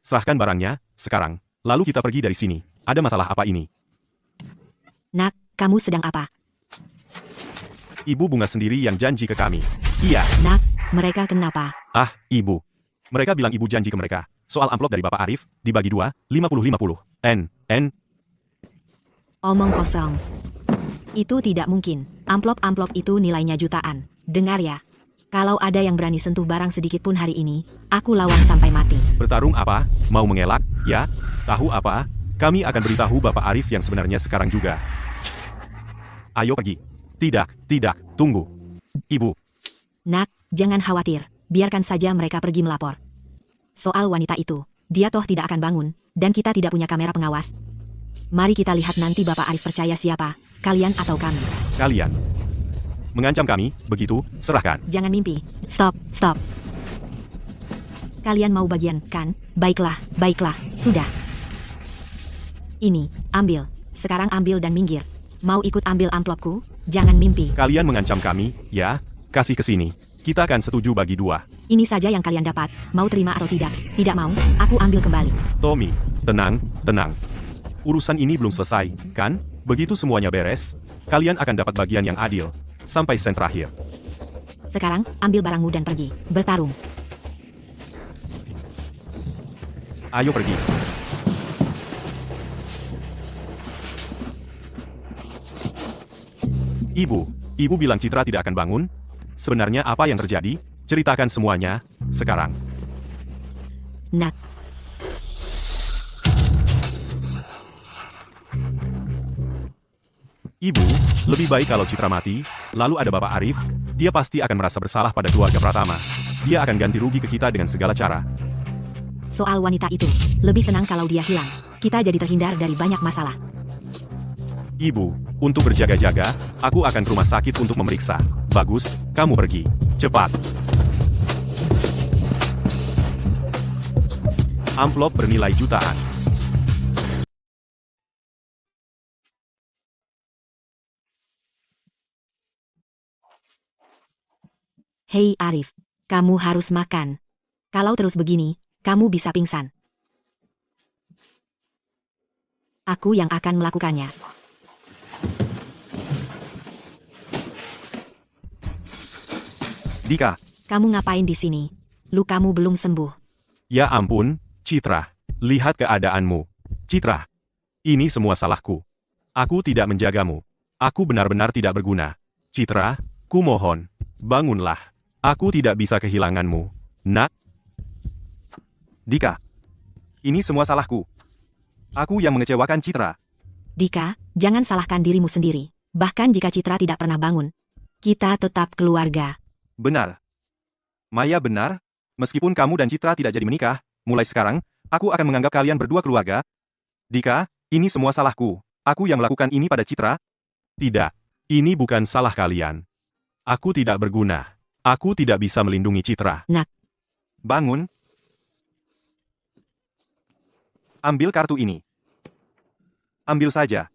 Serahkan barangnya, sekarang. Lalu kita pergi dari sini. Ada masalah apa ini? Nak, kamu sedang apa? Ibu Bunga sendiri yang janji ke kami. Iya. Nak, mereka kenapa? Ah, Ibu. Mereka bilang ibu janji ke mereka. Soal amplop dari Bapak Arif, dibagi 2, 50-50. N. Omong kosong. Itu tidak mungkin. Amplop-amplop itu nilainya jutaan. Dengar ya. Kalau ada yang berani sentuh barang sedikit pun hari ini, aku lawan sampai mati. Bertarung apa? Mau mengelak? Ya? Tahu apa? Kami akan beritahu Bapak Arif yang sebenarnya sekarang juga. Ayo pergi. Tidak, tunggu. Ibu. Nak, jangan khawatir. Biarkan saja mereka pergi melapor. Soal wanita itu, dia toh tidak akan bangun, dan kita tidak punya kamera pengawas. Mari kita lihat nanti Bapak Arif percaya siapa, kalian atau kami. Kalian mengancam kami, begitu, serahkan. Jangan mimpi. Stop. Kalian mau bagian, kan? Baiklah, sudah. Ini, ambil. Sekarang ambil dan minggir. Mau ikut ambil amplopku? Jangan mimpi. Kalian mengancam kami, ya? Kasih ke sini. Kita akan setuju bagi 2. Ini saja yang kalian dapat, mau terima atau tidak. Tidak mau, aku ambil kembali. Tommy, tenang. Urusan ini belum selesai, kan? Begitu semuanya beres, kalian akan dapat bagian yang adil. Sampai sen terakhir. Sekarang, ambil barangmu dan pergi. Bertarung. Ayo pergi. Ibu bilang Citra tidak akan bangun? Sebenarnya apa yang terjadi? Ceritakan semuanya, sekarang. Nak. Ibu, lebih baik kalau Citra mati, lalu ada Bapak Arif, dia pasti akan merasa bersalah pada keluarga Pratama. Dia akan ganti rugi ke kita dengan segala cara. Soal wanita itu, lebih tenang kalau dia hilang. Kita jadi terhindar dari banyak masalah. Ibu, untuk berjaga-jaga, aku akan ke rumah sakit untuk memeriksa. Bagus, kamu pergi. Cepat. Amplop bernilai jutaan. Hei Arif, kamu harus makan. Kalau terus begini, kamu bisa pingsan. Aku yang akan melakukannya. Dika, Kamu ngapain di sini? Lukamu belum sembuh. Ya ampun, Citra. Lihat keadaanmu. Citra. Ini semua salahku. Aku tidak menjagamu. Aku benar-benar tidak berguna. Citra, kumohon. Bangunlah. Aku tidak bisa kehilanganmu. Nak. Dika. Ini semua salahku. Aku yang mengecewakan Citra. Dika, jangan salahkan dirimu sendiri. Bahkan jika Citra tidak pernah bangun, kita tetap keluarga. Benar. Maya benar. Meskipun kamu dan Citra tidak jadi menikah, mulai sekarang, aku akan menganggap kalian berdua keluarga. Dika, ini semua salahku. Aku yang melakukan ini pada Citra. Tidak. Ini bukan salah kalian. Aku tidak berguna. Aku tidak bisa melindungi Citra. Nak. Bangun. Ambil kartu ini. Ambil saja.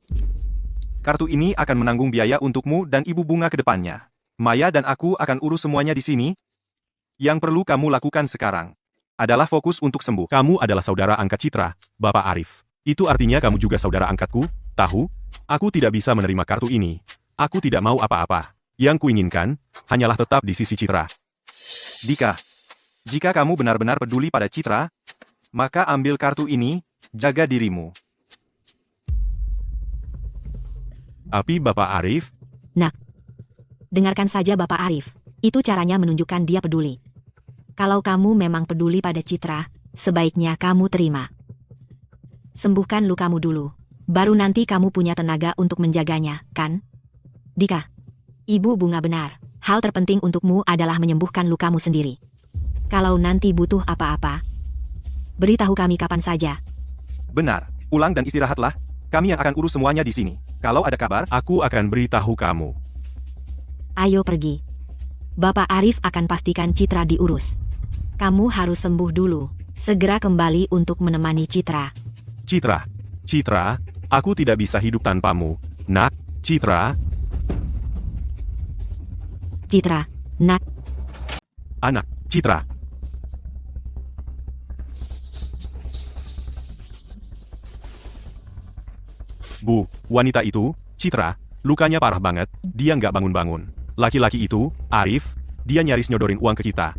Kartu ini akan menanggung biaya untukmu dan Ibu Bunga ke depannya. Maya dan aku akan urus semuanya di sini. Yang perlu kamu lakukan sekarang adalah fokus untuk sembuh. Kamu adalah saudara angkat Citra, Bapak Arif. Itu artinya kamu juga saudara angkatku, tahu? Aku tidak bisa menerima kartu ini. Aku tidak mau apa-apa. Yang kuinginkan, hanyalah tetap di sisi Citra. Dika, jika kamu benar-benar peduli pada Citra, maka ambil kartu ini, jaga dirimu. Tapi Bapak Arif, Nak. Dengarkan saja Bapak Arif. Itu caranya menunjukkan dia peduli. Kalau kamu memang peduli pada Citra, sebaiknya kamu terima. Sembuhkan lukamu dulu. Baru nanti kamu punya tenaga untuk menjaganya, kan? Dika. Ibu Bunga benar. Hal terpenting untukmu adalah menyembuhkan lukamu sendiri. Kalau nanti butuh apa-apa, beritahu kami kapan saja. Benar. Pulang dan istirahatlah. Kami yang akan urus semuanya di sini. Kalau ada kabar, aku akan beritahu kamu. Ayo pergi. Bapak Arif akan pastikan Citra diurus. Kamu harus sembuh dulu. Segera kembali untuk menemani Citra. Citra, aku tidak bisa hidup tanpamu. Nak, Citra. Citra, nak. Anak, Citra. Bu, wanita itu, Citra, lukanya parah banget, dia nggak bangun-bangun. Laki-laki itu, Arif, dia nyaris nyodorin uang ke kita.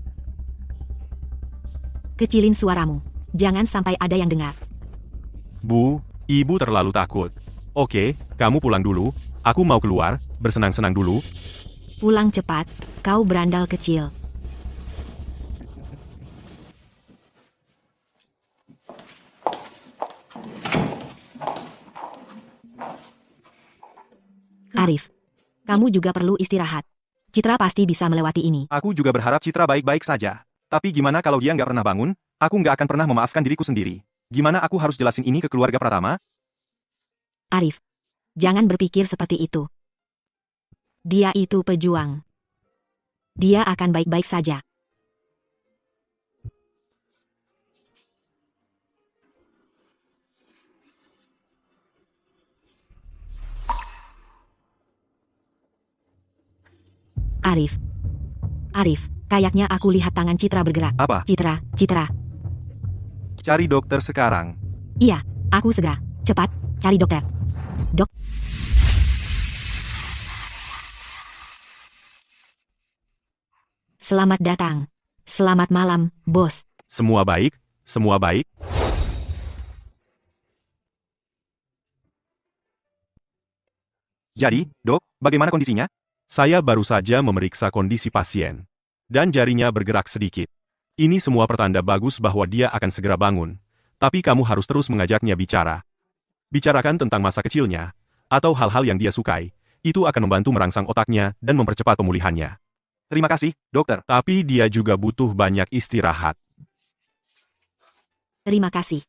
kecilin suaramu. Jangan sampai ada yang dengar. Bu, ibu terlalu takut. Oke, kamu pulang dulu. Aku mau keluar, bersenang-senang dulu. Pulang cepat, kau berandal kecil. Arif, kamu juga perlu istirahat. Citra pasti bisa melewati ini. Aku juga berharap Citra baik-baik saja. Tapi gimana kalau dia nggak pernah bangun? Aku nggak akan pernah memaafkan diriku sendiri. Gimana aku harus jelasin ini ke keluarga Pratama? Arif, jangan berpikir seperti itu. Dia itu pejuang. Dia akan baik-baik saja. Arif, kayaknya aku lihat tangan Citra bergerak. Apa? Citra. Cari dokter sekarang. Iya, aku segera. Cepat, cari dokter. Selamat datang. Selamat malam, bos. Semua baik? Semua baik? Jadi, dok, bagaimana kondisinya? Saya baru saja memeriksa kondisi pasien. Dan jarinya bergerak sedikit. Ini semua pertanda bagus bahwa dia akan segera bangun. Tapi kamu harus terus mengajaknya bicara. Bicarakan tentang masa kecilnya, atau hal-hal yang dia sukai. Itu akan membantu merangsang otaknya dan mempercepat pemulihannya. Terima kasih, dokter. Tapi dia juga butuh banyak istirahat. Terima kasih.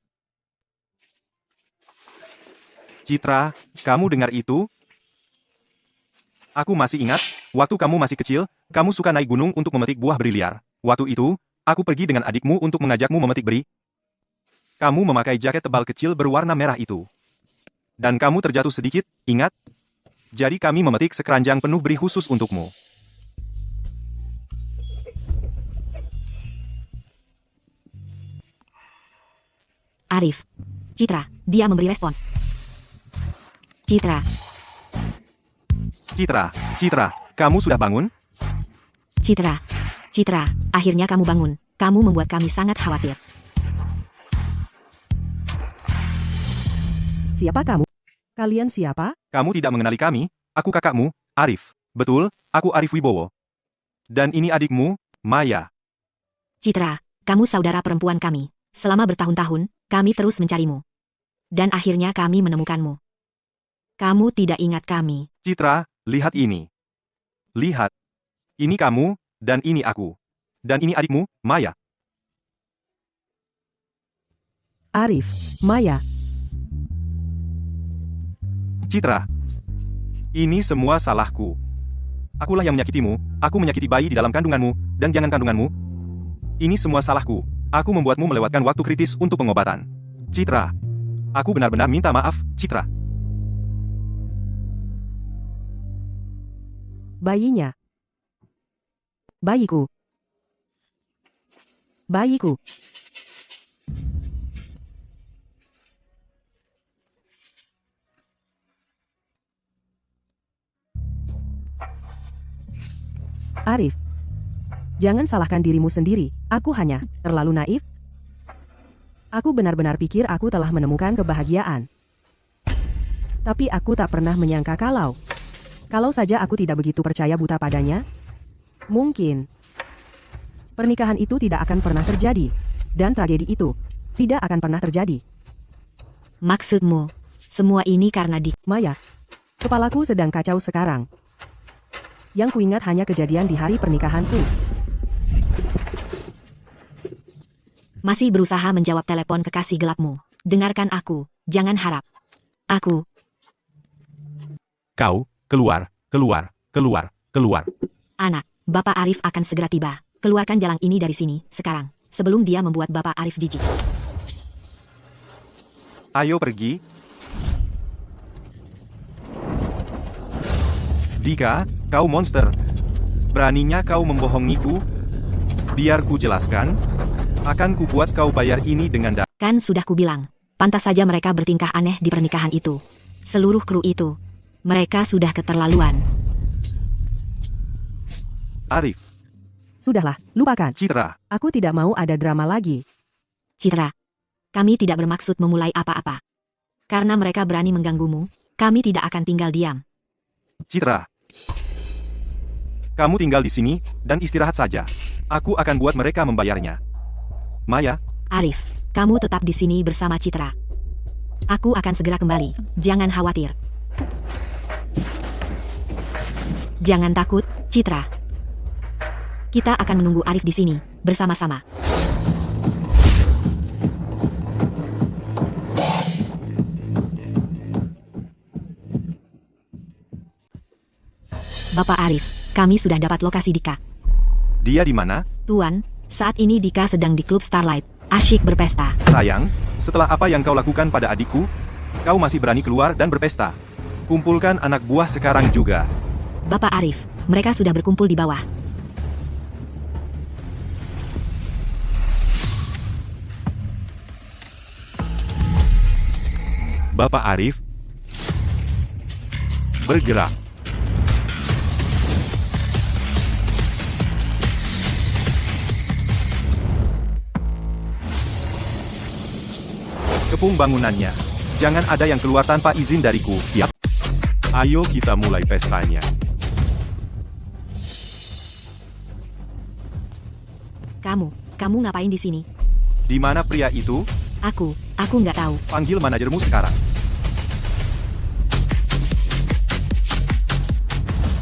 Citra, kamu dengar itu? Aku masih ingat, waktu kamu masih kecil, kamu suka naik gunung untuk memetik buah beri liar. Waktu itu, aku pergi dengan adikmu untuk mengajakmu memetik beri. Kamu memakai jaket tebal kecil berwarna merah itu. Dan kamu terjatuh sedikit, ingat? Jadi kami memetik sekeranjang penuh beri khusus untukmu. Arif. Citra, dia memberi respons. Citra, kamu sudah bangun? Citra, akhirnya kamu bangun. Kamu membuat kami sangat khawatir. Siapa kamu? Kalian siapa? Kamu tidak mengenali kami, aku kakakmu, Arif. Betul, aku Arif Wibowo. Dan ini adikmu, Maya. Citra, kamu saudara perempuan kami. Selama bertahun-tahun, kami terus mencarimu. Dan akhirnya kami menemukanmu. Kamu tidak ingat kami. Citra, lihat ini. Lihat. Ini kamu, dan ini aku. Dan ini adikmu, Maya. Arif, Maya. Citra. Ini semua salahku. Akulah yang menyakitimu, aku menyakiti bayi di dalam kandunganmu, dan jangan kandunganmu. Ini semua salahku. Aku membuatmu melewatkan waktu kritis untuk pengobatan. Citra. Aku benar-benar minta maaf, Citra. Bayinya. Bayiku. Arif. Jangan salahkan dirimu sendiri, aku hanya terlalu naif. Aku benar-benar pikir aku telah menemukan kebahagiaan. Tapi aku tak pernah menyangka kalau saja aku tidak begitu percaya buta padanya, mungkin pernikahan itu tidak akan pernah terjadi, dan tragedi itu tidak akan pernah terjadi. Maksudmu, semua ini karena Maya, kepalaku sedang kacau sekarang. Yang kuingat hanya kejadian di hari pernikahanku. Masih berusaha menjawab telepon kekasih gelapmu. Dengarkan aku, jangan harap. Aku. Kau, keluar. Anak, Bapak Arif akan segera tiba. Keluarkan jalang ini dari sini, sekarang. Sebelum dia membuat Bapak Arif jijik. Ayo pergi. Dika, kau monster. Beraninya kau membohongiku? Biar ku jelaskan. Akan kubuat kau bayar ini dengan Kan sudah kubilang. Pantas saja mereka bertingkah aneh di pernikahan itu. Seluruh kru itu. Mereka sudah keterlaluan. Arif. Sudahlah, lupakan. Citra. Aku tidak mau ada drama lagi. Citra, kami tidak bermaksud memulai apa-apa. Karena mereka berani mengganggumu, kami tidak akan tinggal diam. Citra, kamu tinggal di sini dan istirahat saja. Aku akan buat mereka membayarnya. Maya, Arif, kamu tetap di sini bersama Citra. Aku akan segera kembali, jangan khawatir. Jangan takut, Citra. Kita akan menunggu Arif di sini, bersama-sama. Bapak Arif, kami sudah dapat lokasi Dika. dia di mana? Tuan, saat ini Dika sedang di klub Starlight, asyik berpesta. Sayang, setelah apa yang kau lakukan pada adikku, kau masih berani keluar dan berpesta. Kumpulkan anak buah sekarang juga. Bapak Arif, mereka sudah berkumpul di bawah. Bapak Arif, bergerak. Kepung bangunannya. Jangan ada yang keluar tanpa izin dariku. Siap. Ayo kita mulai pestanya. Kamu ngapain di sini? Di mana pria itu? Aku nggak tahu. Panggil manajermu sekarang.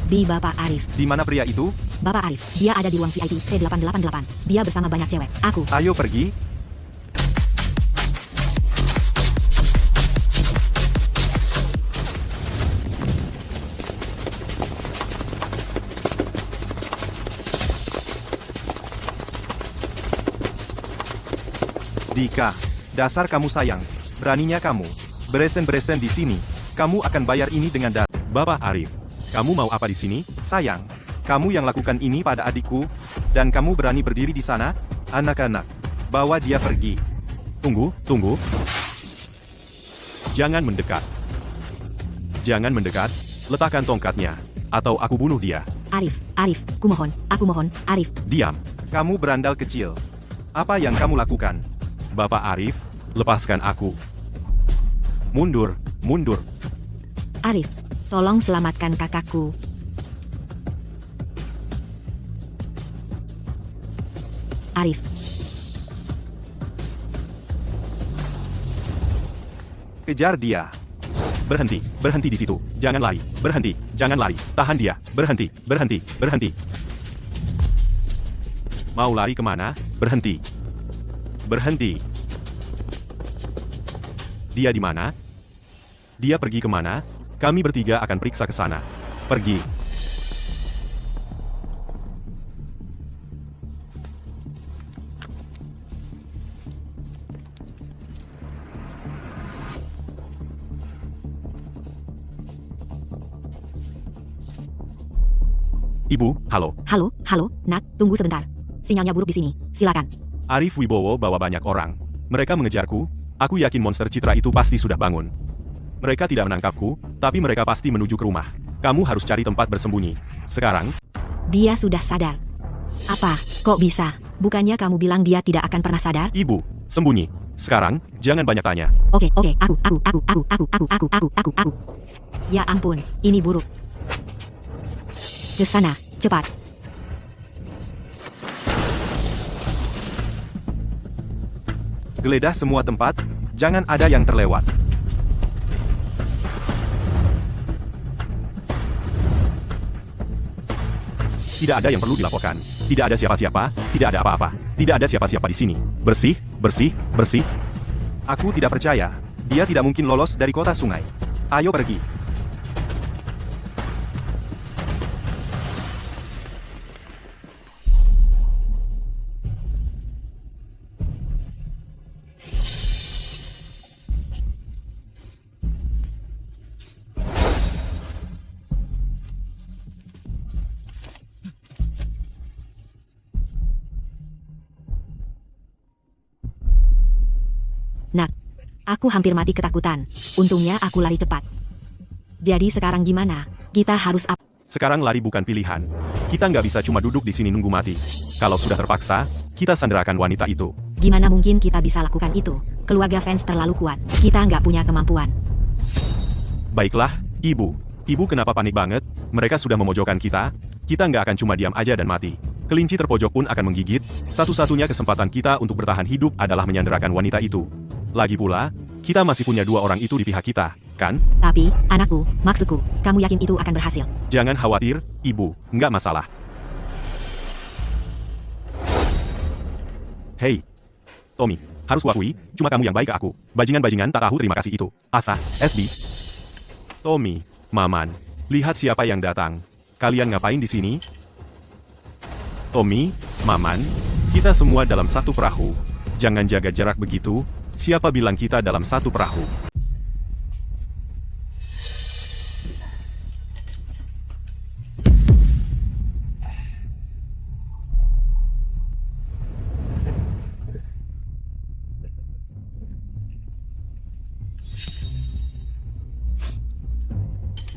Bi Bapak Arif. Di mana pria itu? Bapak Arif, dia ada di ruang VIP T888. Dia bersama banyak cewek. Aku. Ayo pergi. Dika, dasar kamu sayang. Beraninya kamu. Beresen-beresen di sini. Kamu akan bayar ini dengan darah. Bapak Arif, kamu mau apa di sini? Sayang, kamu yang lakukan ini pada adikku, dan kamu berani berdiri di sana? Anak-anak, bawa dia pergi. Tunggu. Jangan mendekat. Jangan mendekat, letakkan tongkatnya, atau aku bunuh dia. Arif, aku mohon, Arif. Diam. Kamu berandal kecil. Apa yang kamu lakukan? Bapak Arif, lepaskan aku. Mundur. Arif, tolong selamatkan kakakku. Arif, Kejar dia. Berhenti di situ. Jangan lari. Jangan lari. Tahan dia. Berhenti. Mau lari kemana? Berhenti. Dia di mana? Dia pergi kemana? Kami bertiga akan periksa ke sana. Pergi. Ibu, halo. Halo, Nak, tunggu sebentar. Sinyalnya buruk di sini. Silakan. Arif Wibowo bawa banyak orang. Mereka mengejarku. Aku yakin monster Citra itu pasti sudah bangun. Mereka tidak menangkapku, tapi mereka pasti menuju ke rumah. Kamu harus cari tempat bersembunyi. Sekarang, Dia sudah sadar. Apa? Kok bisa? Bukannya kamu bilang dia tidak akan pernah sadar? Ibu, sembunyi. Sekarang, jangan banyak tanya. Oke, aku. Ya ampun, ini buruk. Ke sana, cepat. Geledah semua tempat, jangan ada yang terlewat. Tidak ada yang perlu dilaporkan. Tidak ada siapa-siapa, tidak ada apa-apa. Tidak ada siapa-siapa di sini. Bersih. Aku tidak percaya. Dia tidak mungkin lolos dari kota sungai. Ayo pergi. Nak, aku hampir mati ketakutan. Untungnya aku lari cepat. Jadi sekarang gimana? Kita harus apa? Sekarang lari bukan pilihan. Kita nggak bisa cuma duduk di sini nunggu mati. Kalau sudah terpaksa, kita sanderakan wanita itu. Gimana mungkin kita bisa lakukan itu? Keluarga fans terlalu kuat. Kita nggak punya kemampuan. Baiklah, Ibu. Ibu kenapa panik banget? Mereka sudah memojokkan kita. Kita nggak akan cuma diam aja dan mati. Kelinci terpojok pun akan menggigit. Satu-satunya kesempatan kita untuk bertahan hidup adalah menyanderakan wanita itu. Lagi pula, kita masih punya 2 orang itu di pihak kita, kan? Tapi, anakku, maksudku, kamu yakin itu akan berhasil? Jangan khawatir, Ibu. Nggak masalah. Hei, Tommy, harus kuakui, cuma kamu yang baik ke aku. Bajingan-bajingan tak tahu terima kasih itu. Asa, SB. Tommy, Maman, lihat siapa yang datang. Kalian ngapain di sini? Tommy, Maman, kita semua dalam satu perahu. Jangan jaga jarak begitu. Siapa bilang kita dalam satu perahu?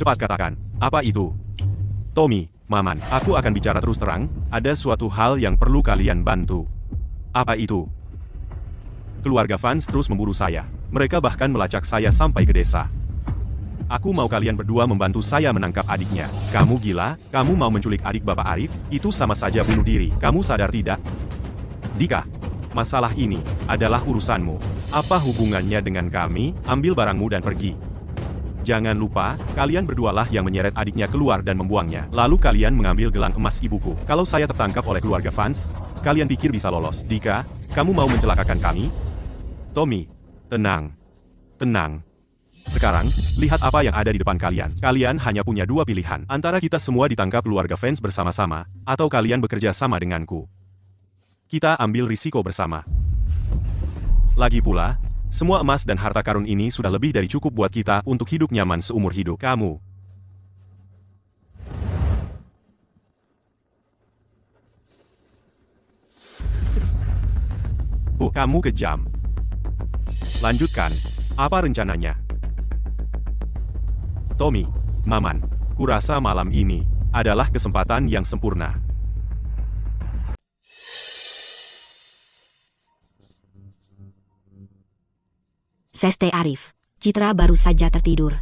Cepat katakan, apa itu? Tommy, Maman, aku akan bicara terus terang, ada suatu hal yang perlu kalian bantu. Apa itu? Keluarga fans terus memburu saya. Mereka bahkan melacak saya sampai ke desa. Aku mau kalian berdua membantu saya menangkap adiknya. Kamu gila? Kamu mau menculik adik Bapak Arif? Itu sama saja bunuh diri. Kamu sadar tidak? Dika, masalah ini adalah urusanmu. Apa hubungannya dengan kami? Ambil barangmu dan pergi. Jangan lupa, kalian berdualah yang menyeret adiknya keluar dan membuangnya. Lalu kalian mengambil gelang emas ibuku. Kalau saya tertangkap oleh keluarga fans, kalian pikir bisa lolos. Dika, kamu mau mencelakakan kami? Tommy, tenang. Tenang. Sekarang, lihat apa yang ada di depan kalian. Kalian hanya punya 2 pilihan. Antara kita semua ditangkap keluarga fans bersama-sama, atau kalian bekerja sama denganku. Kita ambil risiko bersama. Lagi pula, semua emas dan harta karun ini sudah lebih dari cukup buat kita untuk hidup nyaman seumur hidup. Kamu. Kamu kejam. Lanjutkan. Apa rencananya? Tommy, Maman, kurasa malam ini adalah kesempatan yang sempurna. Seste Arif. Citra baru saja tertidur.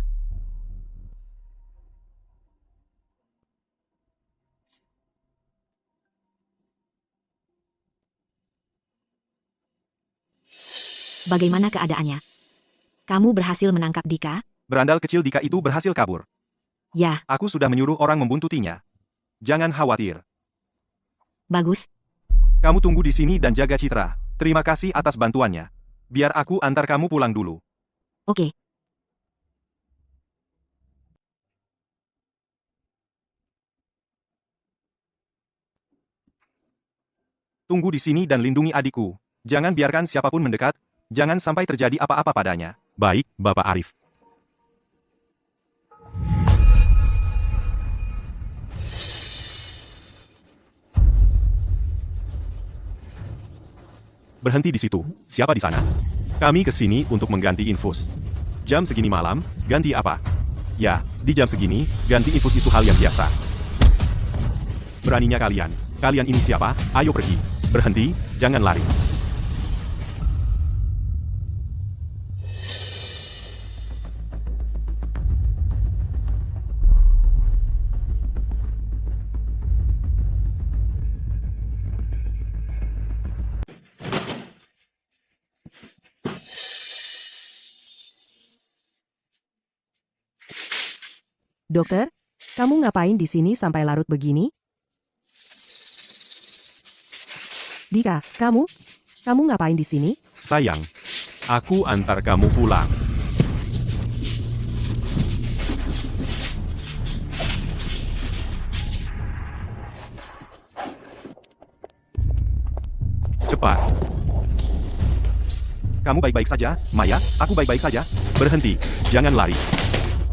Bagaimana keadaannya? Kamu berhasil menangkap Dika? Berandal kecil Dika itu berhasil kabur. Ya, Aku sudah menyuruh orang membuntutinya. Jangan khawatir. bagus. Kamu tunggu di sini dan jaga Citra. Terima kasih atas bantuannya. Biar aku antar kamu pulang dulu. Oke. Tunggu di sini dan lindungi adikku. Jangan biarkan siapapun mendekat. Jangan sampai terjadi apa-apa padanya. Baik, Bapak Arif. Berhenti di situ. Siapa di sana? Kami ke sini untuk mengganti infus. Jam segini malam, ganti apa? Ya, di jam segini, ganti infus itu hal yang biasa. Beraninya kalian. Kalian ini siapa? Ayo pergi. Berhenti, jangan lari. Dokter, kamu ngapain di sini sampai larut begini? Dika, kamu ngapain di sini? Sayang, aku antar kamu pulang. Cepat. Kamu baik-baik saja, Maya? Aku baik-baik saja. Berhenti, jangan lari.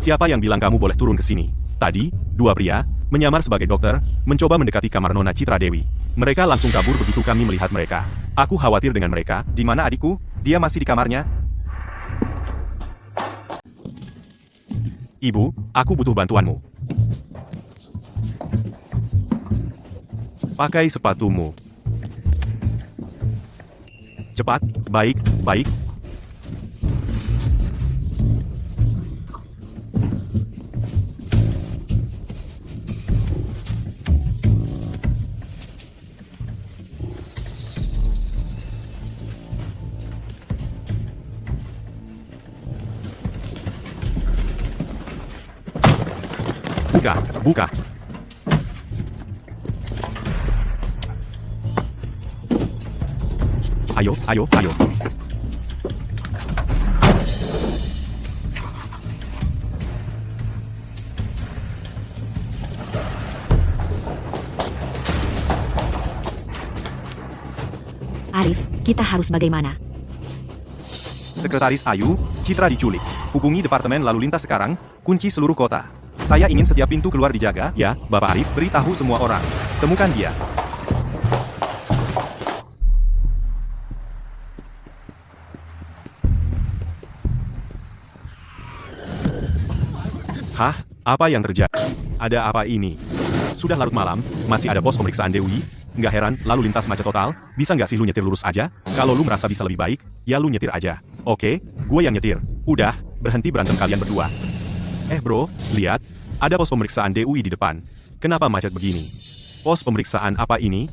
Siapa yang bilang kamu boleh turun ke sini? Tadi, 2 pria, menyamar sebagai dokter, mencoba mendekati kamar Nona Citra Dewi. Mereka langsung kabur begitu kami melihat mereka. Aku khawatir dengan mereka. Di mana adikku? Dia masih di kamarnya. Ibu, aku butuh bantuanmu. Pakai sepatumu. Cepat, baik, baik. Buka, buka. Ayo, ayo, ayo. Arif, kita harus bagaimana? Sekretaris Ayu, Citra diculik. Hubungi Departemen Lalu Lintas sekarang, kunci seluruh kota. Saya ingin setiap pintu keluar dijaga. Ya, Bapak Arif. Beritahu semua orang. Temukan dia. Hah? Apa yang terjadi? Ada apa ini? Sudah larut malam, masih ada pos pemeriksaan Dewi. Nggak heran, lalu lintas macet total. Bisa nggak sih lu nyetir lurus aja? Kalau lu merasa bisa lebih baik, ya lu nyetir aja. Oke, gue yang nyetir. Udah, berhenti berantem kalian berdua. Bro, lihat. Ada pos pemeriksaan DUI di depan. Kenapa macet begini? Pos pemeriksaan apa ini?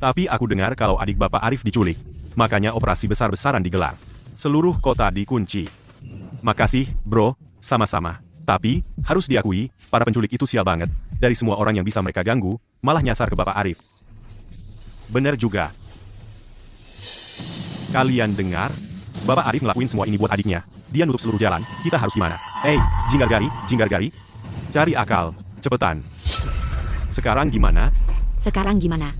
Tapi aku dengar kalau adik Bapak Arif diculik. Makanya operasi besar-besaran digelar. Seluruh kota dikunci. Makasih, bro. Sama-sama. Tapi, harus diakui, para penculik itu sial banget. Dari semua orang yang bisa mereka ganggu, malah nyasar ke Bapak Arif. Bener juga. Kalian dengar? Bapak Arif ngelakuin semua ini buat adiknya. Dia nutup seluruh jalan. Kita harus gimana? Jinggar Gari. Cari akal. Cepetan. Sekarang gimana? Sekarang gimana?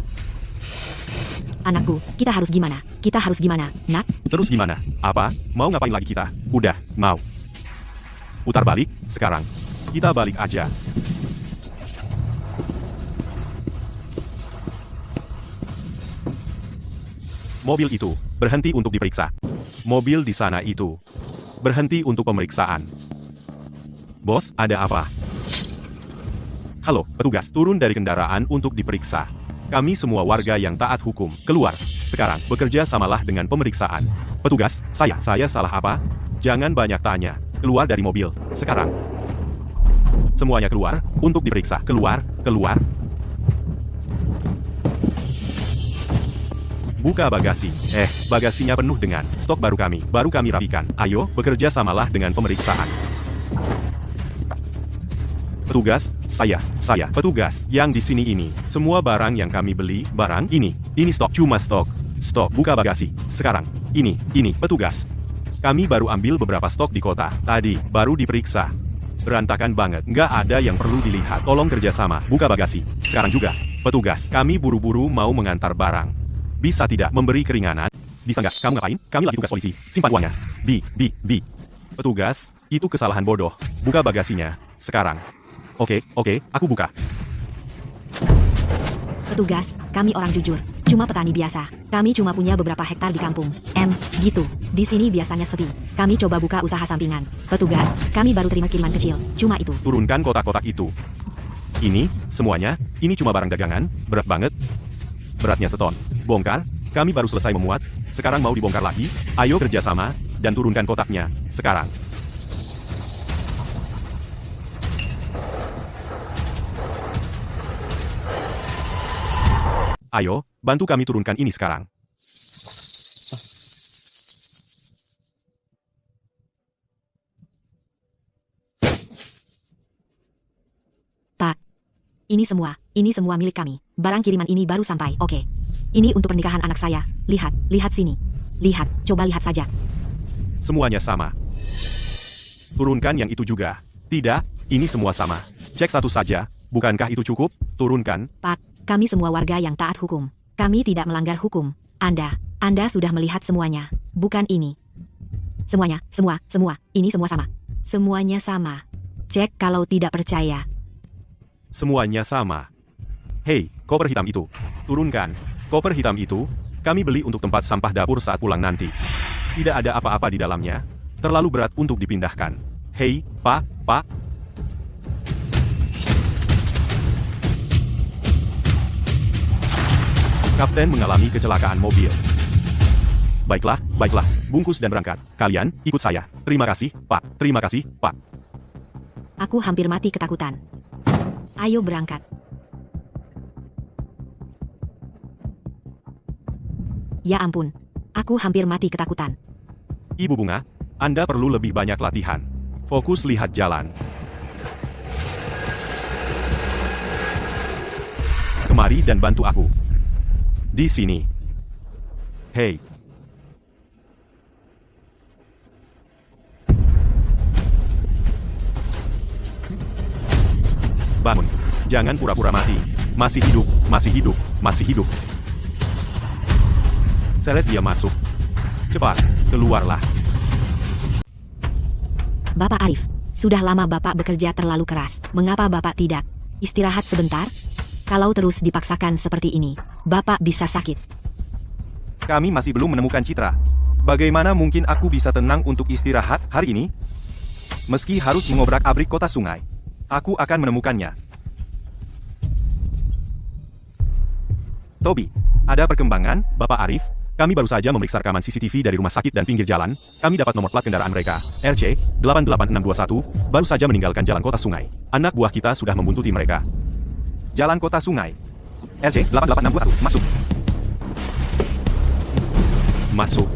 Anakku, kita harus gimana? Kita harus gimana, nak? Terus gimana? Apa? Mau ngapain lagi kita? Udah, mau. Putar balik, sekarang. Kita balik aja. Mobil itu, berhenti untuk diperiksa. Mobil di sana itu, berhenti untuk pemeriksaan. Bos, ada apa? Halo, petugas, turun dari kendaraan untuk diperiksa. Kami semua warga yang taat hukum, keluar. Sekarang, bekerja samalah dengan pemeriksaan. Petugas, saya salah apa? Jangan banyak tanya. Keluar dari mobil, sekarang. Semuanya keluar, untuk diperiksa. Keluar. Buka bagasi. Bagasinya penuh dengan stok baru kami rapikan. Ayo, bekerja samalah dengan pemeriksaan. Petugas, saya, petugas, yang di sini ini, semua barang yang kami beli, barang ini stok, cuma stok, buka bagasi, sekarang, ini, petugas. Kami baru ambil beberapa stok di kota, tadi, baru diperiksa. Berantakan banget, nggak ada yang perlu dilihat, tolong kerjasama, buka bagasi, sekarang juga. Petugas, kami buru-buru mau mengantar barang. Bisa tidak memberi keringanan? Bisa nggak? Kamu ngapain? Kami lagi tugas polisi, simpan uangnya. Petugas, itu kesalahan bodoh, buka bagasinya, sekarang. Oke, aku buka. Petugas, kami orang jujur. Cuma petani biasa. Kami cuma punya beberapa hektar di kampung. Gitu. Di sini biasanya sepi. Kami coba buka usaha sampingan. Petugas, kami baru terima kiriman kecil. Cuma itu. Turunkan kotak-kotak itu. Ini, semuanya, ini cuma barang dagangan, berat banget. Beratnya seton. Bongkar, kami baru selesai memuat, sekarang mau dibongkar lagi. Ayo kerjasama, dan turunkan kotaknya, sekarang. Ayo, bantu kami turunkan ini sekarang. Pak, ini semua milik kami. Barang kiriman ini baru sampai, oke. Ini untuk pernikahan anak saya. Lihat sini. Coba lihat saja. Semuanya sama. Turunkan yang itu juga. Tidak, ini semua sama. Cek satu saja, bukankah itu cukup? Turunkan. Pak, kami semua warga yang taat hukum. Kami tidak melanggar hukum. Anda sudah melihat semuanya. Bukan ini. Semuanya, semua. Ini semua sama. Semuanya sama. Cek kalau tidak percaya. Semuanya sama. Hei, koper hitam itu. Turunkan. Koper hitam itu, kami beli untuk tempat sampah dapur saat pulang nanti. Tidak ada apa-apa di dalamnya. Terlalu berat untuk dipindahkan. Hei, Pak. Kapten mengalami kecelakaan mobil. Baiklah, baiklah. Bungkus dan berangkat. Kalian, ikut saya. Terima kasih, Pak. Terima kasih, Pak. Aku hampir mati ketakutan. Ayo berangkat. Ya ampun. Aku hampir mati ketakutan. Ibu Bunga, Anda perlu lebih banyak latihan. Fokus lihat jalan. Kemari dan bantu aku. Di sini. Hei. Bangun. Jangan pura-pura mati. Masih hidup, masih hidup, masih hidup. Seret dia masuk. Cepat, keluarlah. Bapak Arif, sudah lama Bapak bekerja terlalu keras. Mengapa Bapak tidak istirahat sebentar? Kalau terus dipaksakan seperti ini, Bapak bisa sakit. Kami masih belum menemukan Citra. Bagaimana mungkin aku bisa tenang untuk istirahat hari ini? Meski harus mengobrak-abrik kota sungai, aku akan menemukannya. Toby, ada perkembangan? Bapak Arif, kami baru saja memeriksa rekaman CCTV dari rumah sakit dan pinggir jalan. Kami dapat nomor plat kendaraan mereka, RC 88621, baru saja meninggalkan jalan kota sungai. Anak buah kita sudah membuntuti mereka. Jalan kota sungai. RC 88621, masuk. Masuk.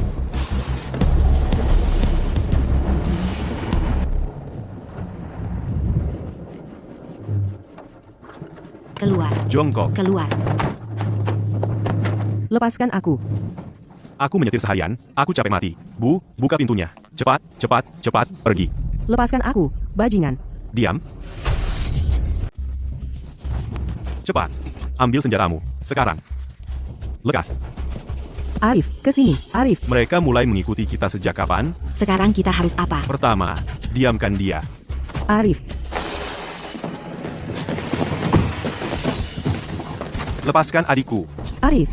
Keluar, Jongkok. keluar. Lepaskan aku. Aku menyetir seharian, aku capek mati. Bu, buka pintunya. Cepat, cepat, cepat, pergi. Lepaskan aku, bajingan. Diam. Cepat. Ambil senjatamu. Sekarang. Lekas. Arif, ke sini, Arif. Mereka mulai mengikuti kita sejak kapan? Sekarang kita harus apa? Pertama, diamkan dia. Arif, Lepaskan adikku. Arif.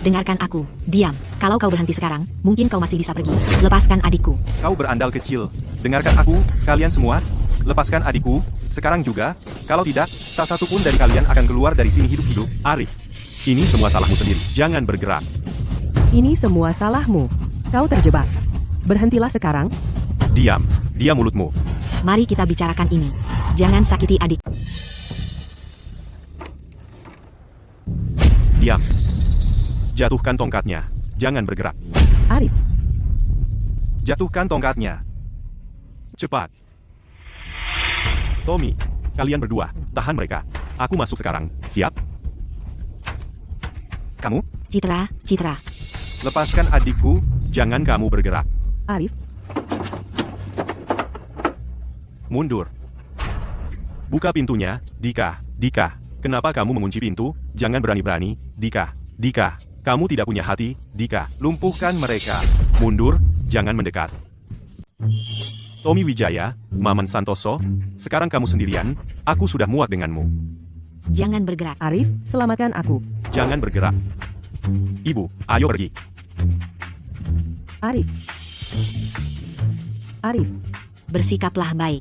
Dengarkan aku. Diam. Kalau kau berhenti sekarang, mungkin kau masih bisa pergi. Lepaskan adikku. Kau berandal kecil. Dengarkan aku, kalian semua. Lepaskan adikku, sekarang juga. Kalau tidak, tak satu pun dari kalian akan keluar dari sini hidup-hidup. Arif, ini semua salahmu sendiri. Jangan bergerak. Ini semua salahmu. Kau terjebak. Berhentilah sekarang. Diam. Diam mulutmu. Mari kita bicarakan ini. Jangan sakiti adik. Diam. Jatuhkan tongkatnya. Jangan bergerak. Arif, Jatuhkan tongkatnya. Cepat. Tommy, kalian berdua, tahan mereka. Aku masuk sekarang. Siap? Kamu, Citra, Citra. lepaskan adikku. Jangan kamu bergerak. Arif, Mundur. Buka pintunya, Dika. Dika, kenapa kamu mengunci pintu? Jangan berani-berani, Dika. Dika, kamu tidak punya hati, Dika. Lumpuhkan mereka. Mundur, jangan mendekat. Tommy Wijaya, Maman Santoso, sekarang kamu sendirian, aku sudah muak denganmu. Jangan bergerak. Arif, selamatkan aku. Jangan bergerak. Ibu, ayo pergi. Arif. Arif, Bersikaplah baik.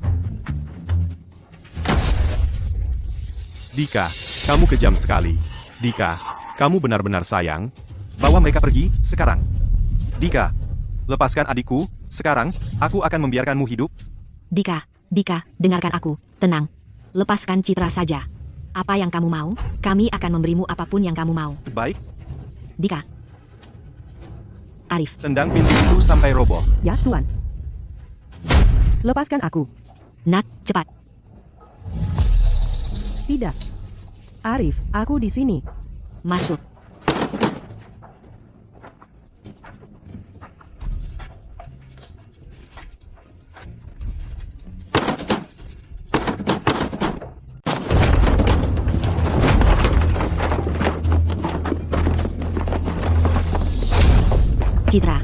Dika, kamu kejam sekali. Dika, kamu benar-benar sayang. Bawa mereka pergi, sekarang. Dika, lepaskan adikku, sekarang, aku akan membiarkanmu hidup. Dika, Dika, dengarkan aku. Tenang. Lepaskan Citra saja. Apa yang kamu mau, kami akan memberimu apapun yang kamu mau. Baik, Dika. Arif, tendang pintu itu sampai roboh. ya Tuan. Lepaskan aku. nak, cepat. Tidak. Arif, aku di sini. Masuk. Citra.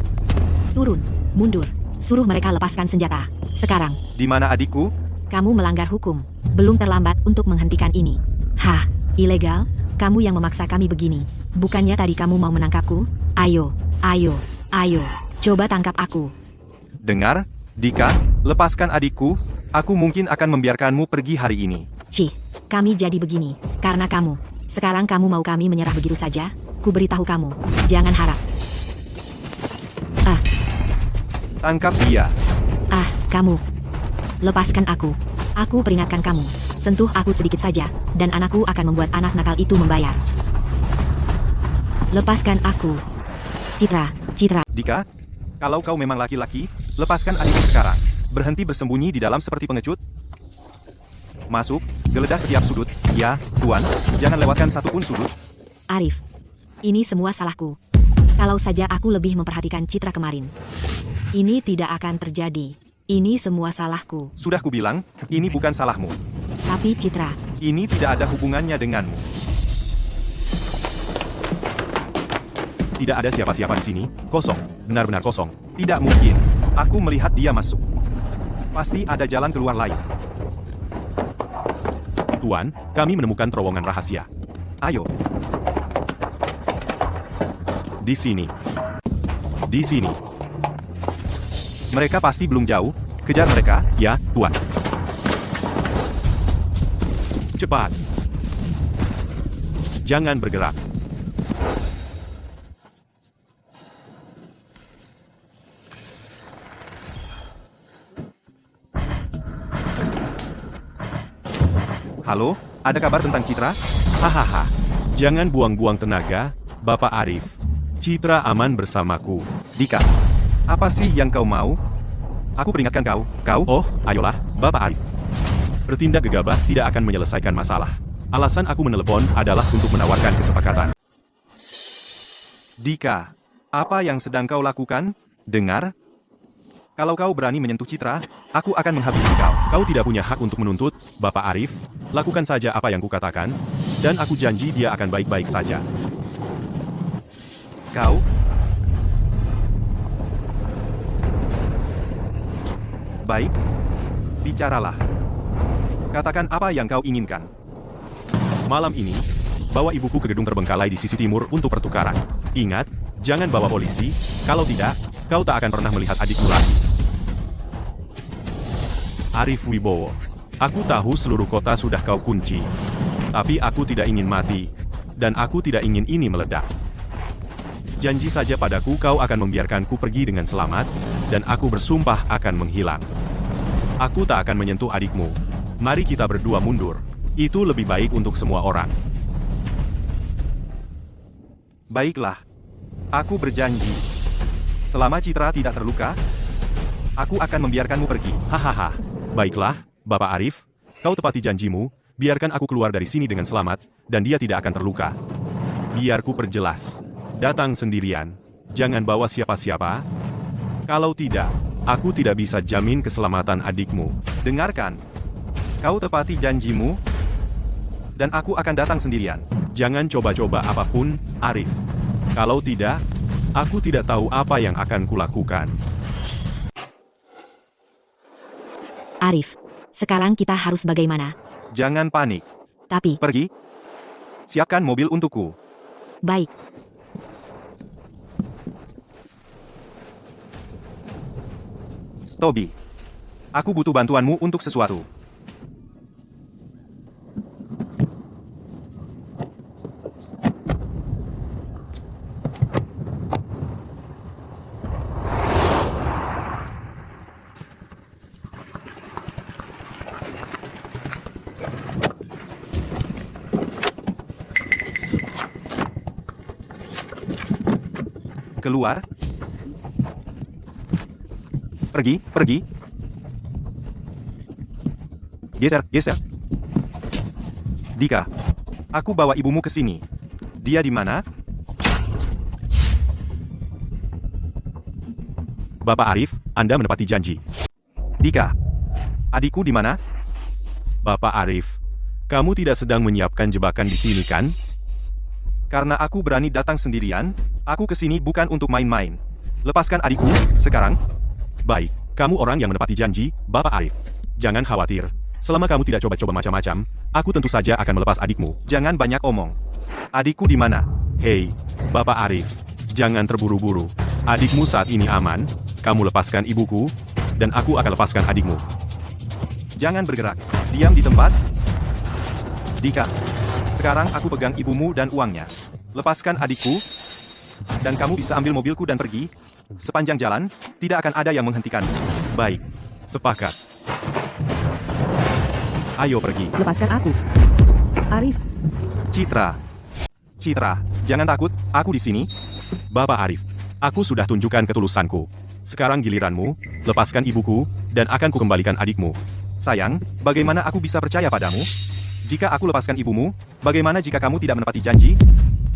Turun, mundur. Suruh mereka lepaskan senjata. Sekarang, Di mana adikku? kamu melanggar hukum. Belum terlambat untuk menghentikan ini. Hah, ilegal? Kamu yang memaksa kami begini. Bukannya tadi kamu mau menangkapku? Ayo, ayo, ayo. Coba tangkap aku. Dengar, Dika, lepaskan adikku. Aku mungkin akan membiarkanmu pergi hari ini. Cih, kami jadi begini. Karena kamu. Sekarang kamu mau kami menyerah begitu saja? Ku beritahu kamu. Jangan harap. Tangkap dia. Ah, kamu. Lepaskan aku. Aku peringatkan kamu. Sentuh aku sedikit saja, dan anakku akan membuat anak nakal itu membayar. Lepaskan aku. Citra. Dika, kalau kau memang laki-laki, lepaskan adikku sekarang. Berhenti bersembunyi di dalam seperti pengecut. Masuk, geledah setiap sudut. Ya, Tuan, jangan lewatkan satupun sudut. Arif. Ini semua salahku. Kalau saja aku lebih memperhatikan Citra kemarin. Ini tidak akan terjadi. Ini semua salahku. Sudah kubilang, ini bukan salahmu. Tapi Citra, Ini tidak ada hubungannya denganmu. Tidak ada siapa-siapa di sini. Kosong. Benar-benar kosong. Tidak mungkin. Aku melihat dia masuk. Pasti ada jalan keluar lain. Tuan, kami menemukan terowongan rahasia. Ayo, Di sini. Di sini. mereka pasti belum jauh. Kejar mereka. Ya, Tuan. Cepat. Jangan bergerak. Halo, ada kabar tentang Citra? Hahaha. Jangan buang-buang tenaga, Bapak Arif. Citra aman bersamaku. Dika, apa sih yang kau mau? Aku peringatkan kau. Oh, ayolah, Bapak Arif. Bertindak gegabah tidak akan menyelesaikan masalah. Alasan aku menelepon adalah untuk menawarkan kesepakatan. Dika, apa yang sedang kau lakukan? Dengar. Kalau kau berani menyentuh Citra, aku akan menghabisi kau. Kau tidak punya hak untuk menuntut, Bapak Arif. Lakukan saja apa yang kukatakan, dan aku janji dia akan baik-baik saja. Kau? Baik. Bicaralah. Katakan apa yang kau inginkan. Malam ini, bawa ibuku ke gedung terbengkalai di sisi timur untuk pertukaran. Ingat, jangan bawa polisi, kalau tidak, kau tak akan pernah melihat adikku lagi. Arif Wibowo. Aku tahu seluruh kota sudah kau kunci. Tapi aku tidak ingin mati. Dan aku tidak ingin ini meledak. Janji saja padaku kau akan membiarkanku pergi dengan selamat, dan aku bersumpah akan menghilang. Aku tak akan menyentuh adikmu. Mari kita berdua mundur. Itu lebih baik untuk semua orang. Baiklah. Aku berjanji. Selama Citra tidak terluka, aku akan membiarkanmu pergi. Hahaha. Baiklah, Bapak Arif. Kau tepati janjimu, biarkan aku keluar dari sini dengan selamat, dan dia tidak akan terluka. Biar ku perjelas. Datang sendirian. Jangan bawa siapa-siapa. Kalau tidak, aku tidak bisa jamin keselamatan adikmu. Dengarkan. Kau tepati janjimu, dan aku akan datang sendirian. Jangan coba-coba apapun, Arif. Kalau tidak, aku tidak tahu apa yang akan kulakukan. Arif. Sekarang kita harus bagaimana? Jangan panik. Tapi, Pergi. Siapkan mobil untukku. baik. Toby. Aku butuh bantuanmu untuk sesuatu. Keluar. Pergi. Geser. Dika, aku bawa ibumu ke sini. Dia di mana? Bapak Arif, Anda menepati janji. Dika, adikku di mana? Bapak Arif, kamu tidak sedang menyiapkan jebakan di sini kan? Karena aku berani datang sendirian, aku ke sini bukan untuk main-main. Lepaskan adikku, sekarang. Baik, kamu orang yang menepati janji, Bapak Arif. Jangan khawatir. Selama kamu tidak coba-coba macam-macam, aku tentu saja akan melepas adikmu. Jangan banyak omong. Adikku di mana? Hei, Bapak Arif. Jangan terburu-buru. Adikmu saat ini aman, kamu lepaskan ibuku, dan aku akan lepaskan adikmu. Jangan bergerak. Diam di tempat. Dika, sekarang aku pegang ibumu dan uangnya. Lepaskan adikku, dan kamu bisa ambil mobilku dan pergi. Sepanjang jalan, tidak akan ada yang menghentikanmu. Baik, sepakat. Ayo pergi. Lepaskan aku. Arif, Citra. Citra, jangan takut, aku di sini. Bapak Arif, aku sudah tunjukkan ketulusanku. Sekarang giliranmu, lepaskan ibuku, dan akan kukembalikan adikmu. Sayang, bagaimana aku bisa percaya padamu? Jika aku lepaskan ibumu, bagaimana jika kamu tidak menepati janji?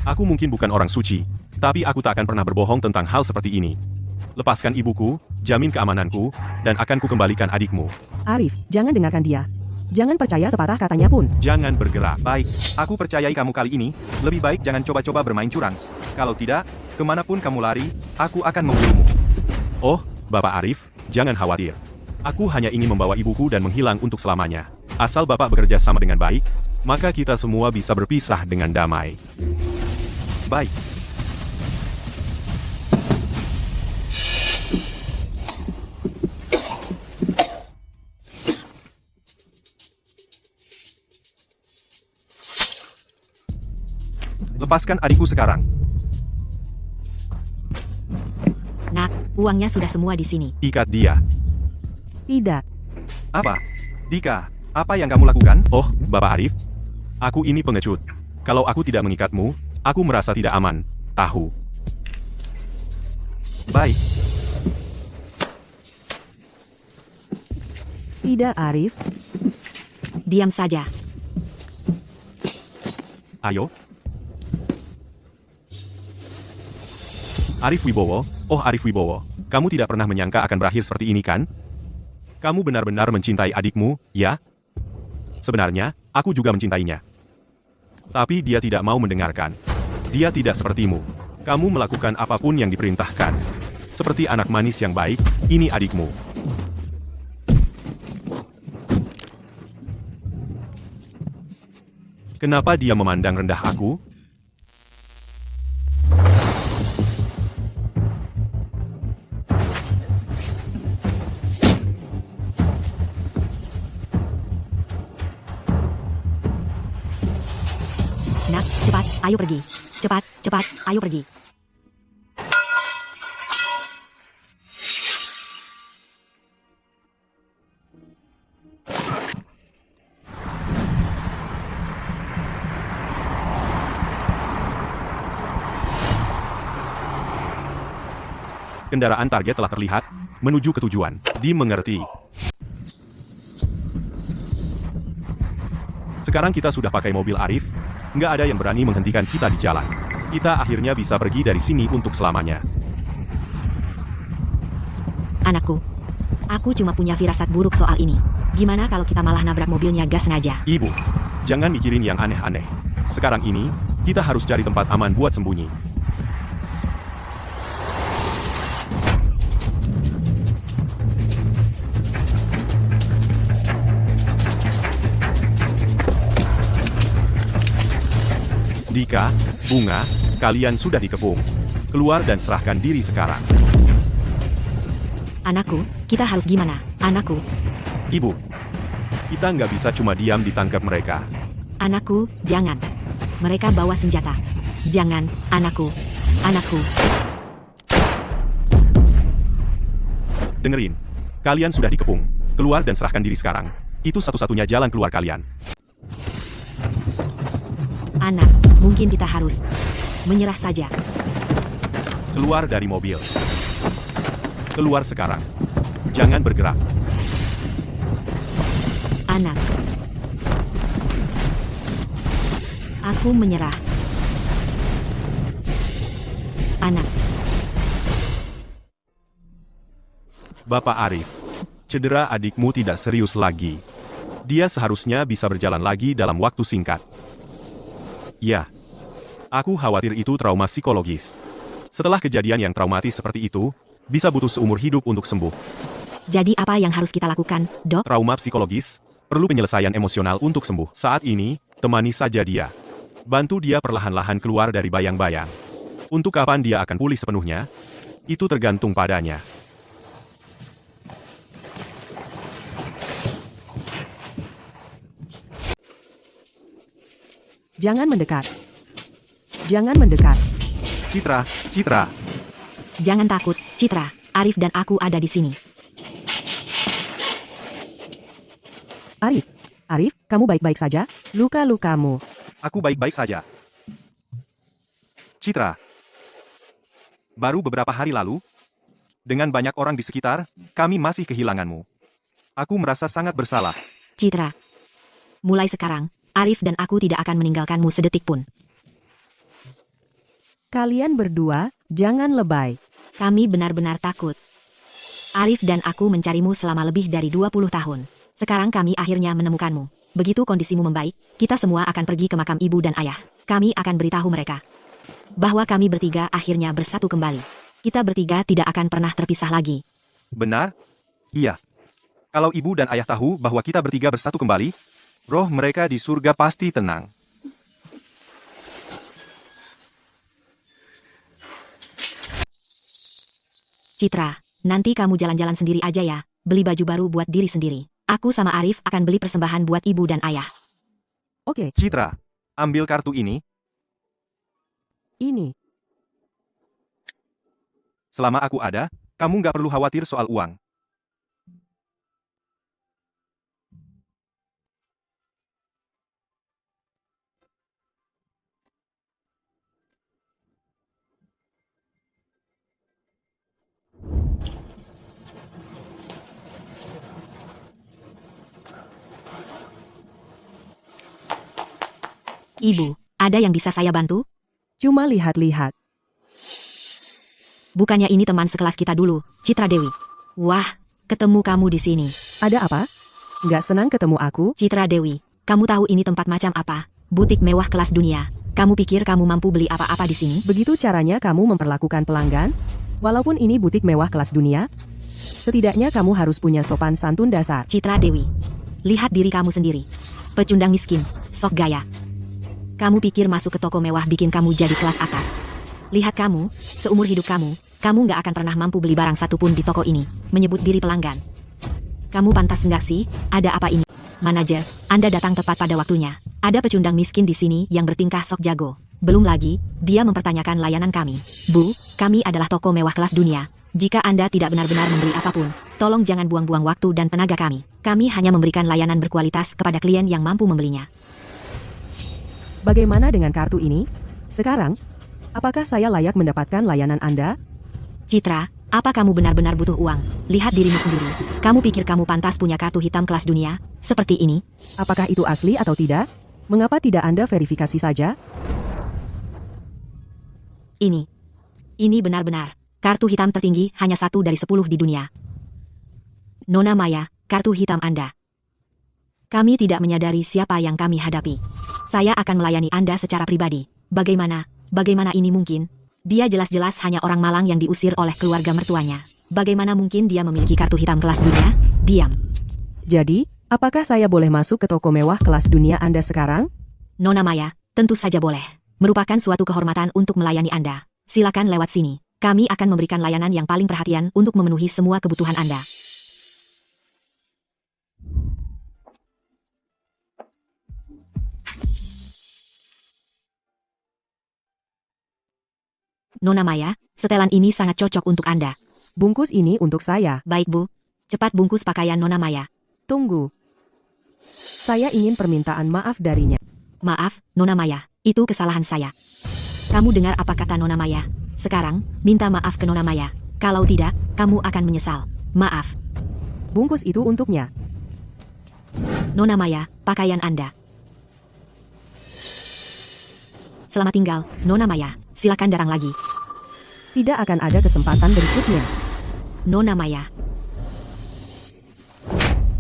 Aku mungkin bukan orang suci, tapi aku tak akan pernah berbohong tentang hal seperti ini. Lepaskan ibuku, jamin keamananku, dan akan kukembalikan adikmu. Arif, jangan dengarkan dia. Jangan percaya sepatah katanya pun. Jangan bergerak. Baik, aku percayai kamu kali ini, lebih baik jangan coba-coba bermain curang. Kalau tidak, kemanapun kamu lari, aku akan membunuhmu. Oh, Bapak Arif, jangan khawatir. Aku hanya ingin membawa ibuku dan menghilang untuk selamanya. Asal Bapak bekerja sama dengan baik, maka kita semua bisa berpisah dengan damai. Baik. Lepaskan adikku sekarang. Nak, uangnya sudah semua di sini. Ikat dia. Tidak. Apa? Dika, apa yang kamu lakukan? Oh, Bapak Arif, aku ini pengecut. Kalau aku tidak mengikatmu, aku merasa tidak aman. Tahu. Baik. Tidak, Arif. Diam saja. Ayo. Arif Wibowo, oh Arif Wibowo, kamu tidak pernah menyangka akan berakhir seperti ini kan? Kamu benar-benar mencintai adikmu, ya? Sebenarnya, aku juga mencintainya. Tapi dia tidak mau mendengarkan. Dia tidak sepertimu. Kamu melakukan apapun yang diperintahkan. Seperti anak manis yang baik, ini adikmu. Kenapa dia memandang rendah aku? Nak, cepat, ayo pergi. Cepat, cepat, ayo pergi. Kendaraan target telah terlihat, menuju ke tujuan. Dimengerti. Sekarang kita sudah pakai mobil Arif, nggak ada yang berani menghentikan kita di jalan. Kita akhirnya bisa pergi dari sini untuk selamanya. Anakku, aku cuma punya firasat buruk soal ini. Gimana kalau kita malah nabrak mobilnya gas sengaja? Ibu, jangan mikirin yang aneh-aneh. Sekarang ini, kita harus cari tempat aman buat sembunyi. Dika, Bunga, kalian sudah dikepung. Keluar dan serahkan diri sekarang. Anakku, kita harus gimana? Anakku, Ibu, kita nggak bisa cuma diam ditangkap mereka. anakku, jangan. Mereka bawa senjata. Jangan, anakku. Anakku. Dengerin, kalian sudah dikepung. Keluar dan serahkan diri sekarang. Itu satu-satunya jalan keluar kalian. Anak, mungkin kita harus menyerah saja. Keluar dari mobil. Keluar sekarang. Jangan bergerak. Anak. Aku menyerah. Anak. Bapak Arif, cedera adikmu tidak serius lagi. Dia seharusnya bisa berjalan lagi dalam waktu singkat. Ya, aku khawatir itu trauma psikologis. Setelah kejadian yang traumatis seperti itu, bisa butuh seumur hidup untuk sembuh. Jadi apa yang harus kita lakukan, Dok? Trauma psikologis perlu penyelesaian emosional untuk sembuh. Saat ini, temani saja dia. Bantu dia perlahan-lahan keluar dari bayang-bayang. Untuk kapan dia akan pulih sepenuhnya, itu tergantung padanya. Jangan mendekat. Jangan mendekat. Citra, Citra. Jangan takut, Citra, Arif dan aku ada di sini. Arif, kamu baik-baik saja? Luka-lukamu. Aku baik-baik saja. Citra. Baru beberapa hari lalu, dengan banyak orang di sekitar, kami masih kehilanganmu. Aku merasa sangat bersalah. Citra. Mulai sekarang, Arif dan aku tidak akan meninggalkanmu sedetik pun. Kalian berdua, jangan lebay. Kami benar-benar takut. Arif dan aku mencarimu selama lebih dari 20 tahun. Sekarang kami akhirnya menemukanmu. Begitu kondisimu membaik, kita semua akan pergi ke makam ibu dan ayah. Kami akan beritahu mereka bahwa kami bertiga akhirnya bersatu kembali. Kita bertiga tidak akan pernah terpisah lagi. Benar? Iya. Kalau ibu dan ayah tahu bahwa kita bertiga bersatu kembali, roh mereka di surga pasti tenang. Citra, nanti kamu jalan-jalan sendiri aja ya. Beli baju baru buat diri sendiri. Aku sama Arif akan beli persembahan buat ibu dan ayah. Oke, Citra, ambil kartu ini. ini. Selama aku ada, kamu nggak perlu khawatir soal uang. Ibu, ada yang bisa saya bantu? Cuma lihat-lihat. Bukannya ini teman sekelas kita dulu, Citra Dewi. Wah, ketemu kamu di sini. Ada apa? Nggak senang ketemu aku? Citra Dewi, kamu tahu ini tempat macam apa? Butik mewah kelas dunia. Kamu pikir kamu mampu beli apa-apa di sini? Begitu caranya kamu memperlakukan pelanggan? Walaupun ini butik mewah kelas dunia, setidaknya kamu harus punya sopan santun dasar. Citra Dewi, lihat diri kamu sendiri. Pecundang miskin, sok gaya. Kamu pikir masuk ke toko mewah bikin kamu jadi kelas atas? Lihat kamu, seumur hidup kamu nggak akan pernah mampu beli barang satupun di toko ini, menyebut diri pelanggan. Kamu pantas nggak sih? Ada apa ini? Manajer, Anda datang tepat pada waktunya. Ada pecundang miskin di sini yang bertingkah sok jago. Belum lagi, dia mempertanyakan layanan kami. Bu, kami adalah toko mewah kelas dunia. Jika Anda tidak benar-benar membeli apapun, tolong jangan buang-buang waktu dan tenaga kami. Kami hanya memberikan layanan berkualitas kepada klien yang mampu membelinya. Bagaimana dengan kartu ini? Sekarang, apakah saya layak mendapatkan layanan Anda? Citra, apa kamu benar-benar butuh uang? Lihat dirimu sendiri. Kamu pikir kamu pantas punya kartu hitam kelas dunia? Seperti ini? Apakah itu asli atau tidak? Mengapa tidak Anda verifikasi saja? Ini benar-benar. Kartu hitam tertinggi hanya 1 dari 10 di dunia. Nona Maya, kartu hitam Anda. Kami tidak menyadari siapa yang kami hadapi. Saya akan melayani Anda secara pribadi. Bagaimana ini mungkin? Dia jelas-jelas hanya orang malang yang diusir oleh keluarga mertuanya. Bagaimana mungkin dia memiliki kartu hitam kelas dunia? Diam. Jadi, apakah saya boleh masuk ke toko mewah kelas dunia Anda sekarang? Nona Maya, tentu saja boleh. Merupakan suatu kehormatan untuk melayani Anda. Silakan lewat sini. Kami akan memberikan layanan yang paling perhatian untuk memenuhi semua kebutuhan Anda. Nona Maya, setelan ini sangat cocok untuk Anda. Bungkus ini untuk saya. Baik Bu, cepat bungkus pakaian Nona Maya. Tunggu. Saya ingin permintaan maaf darinya. Maaf, Nona Maya, itu kesalahan saya. Kamu dengar apa kata Nona Maya? Sekarang, minta maaf ke Nona Maya. Kalau tidak, kamu akan menyesal. Maaf. Bungkus itu untuknya. Nona Maya, pakaian Anda. Selamat tinggal, Nona Maya. Silakan datang lagi. Tidak akan ada kesempatan berikutnya. Nona Maya.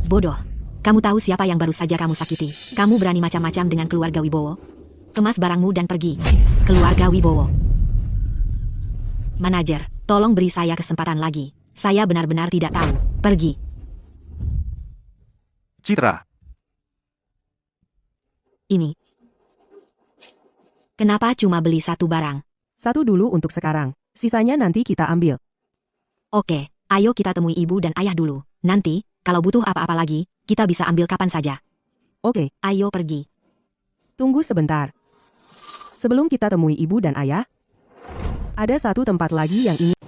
Bodoh. Kamu tahu siapa yang baru saja kamu sakiti. Kamu berani macam-macam dengan keluarga Wibowo. Kemas barangmu dan pergi. Keluarga Wibowo. Manajer, tolong beri saya kesempatan lagi. Saya benar-benar tidak tahu. Pergi. Citra, Ini. Kenapa cuma beli satu barang? Satu dulu untuk sekarang. Sisanya nanti kita ambil. Oke, ayo kita temui ibu dan ayah dulu. Nanti, kalau butuh apa-apa lagi, kita bisa ambil kapan saja. Oke, Ayo pergi. tunggu sebentar. Sebelum kita temui ibu dan ayah, ada satu tempat lagi yang ingin...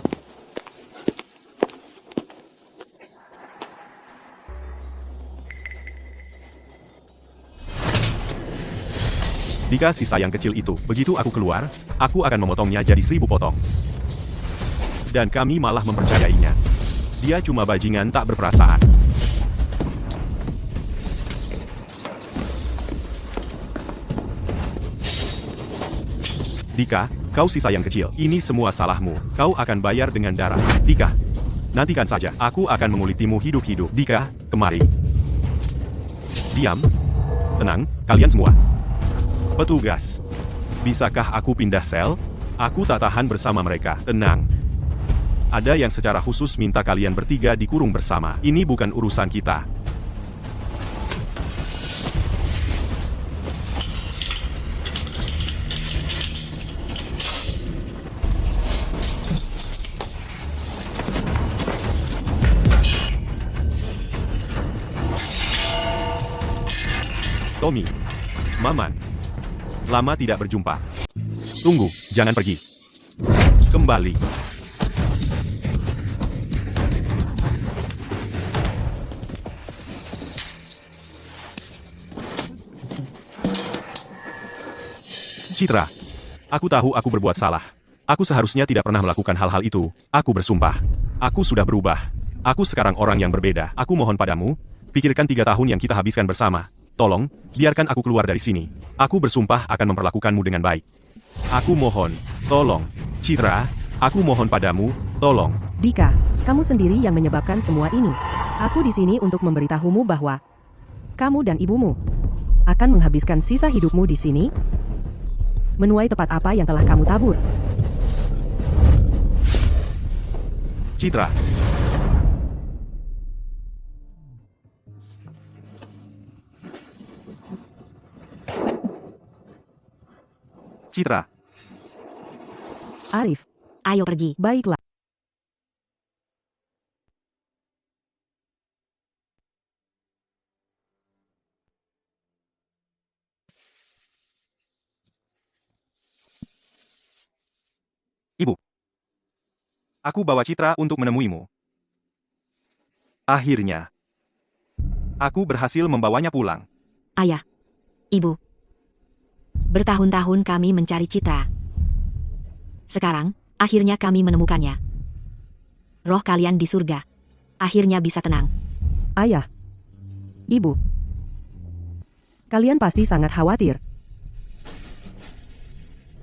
Dika sisa yang kecil itu, begitu aku keluar, aku akan memotongnya jadi 1000 potong. Dan kami malah mempercayainya. Dia cuma bajingan tak berperasaan. Dika, kau sisa yang kecil. Ini semua salahmu. Kau akan bayar dengan darah. Dika, nantikan saja. Aku akan mengulitimu hidup-hidup. Dika, kemari. Diam. Tenang, kalian semua. Petugas. Bisakah aku pindah sel? Aku tak tahan bersama mereka. Tenang. Ada yang secara khusus minta kalian bertiga dikurung bersama. Ini bukan urusan kita. Tommy, Maman, lama tidak berjumpa. Tunggu, jangan pergi. Kembali. Citra, aku tahu aku berbuat salah. Aku seharusnya tidak pernah melakukan hal-hal itu. Aku bersumpah. Aku sudah berubah. Aku sekarang orang yang berbeda. Aku mohon padamu, pikirkan 3 tahun yang kita habiskan bersama. Tolong, biarkan aku keluar dari sini. Aku bersumpah akan memperlakukanmu dengan baik. Aku mohon, tolong. Citra, aku mohon padamu, tolong. Dika, kamu sendiri yang menyebabkan semua ini. Aku di sini untuk memberitahumu bahwa kamu dan ibumu akan menghabiskan sisa hidupmu di sini, menuai tepat apa yang telah kamu tabur. Citra. Citra, Arif, Ayo pergi. baiklah. Ibu. Aku bawa Citra untuk menemuimu. Akhirnya, aku berhasil membawanya pulang. Ayah. Ibu. Bertahun-tahun kami mencari Citra. Sekarang, akhirnya kami menemukannya. Roh kalian di surga. Akhirnya bisa tenang. Ayah, ibu, kalian pasti sangat khawatir.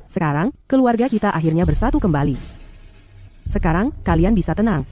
Sekarang, keluarga kita akhirnya bersatu kembali. Sekarang, kalian bisa tenang.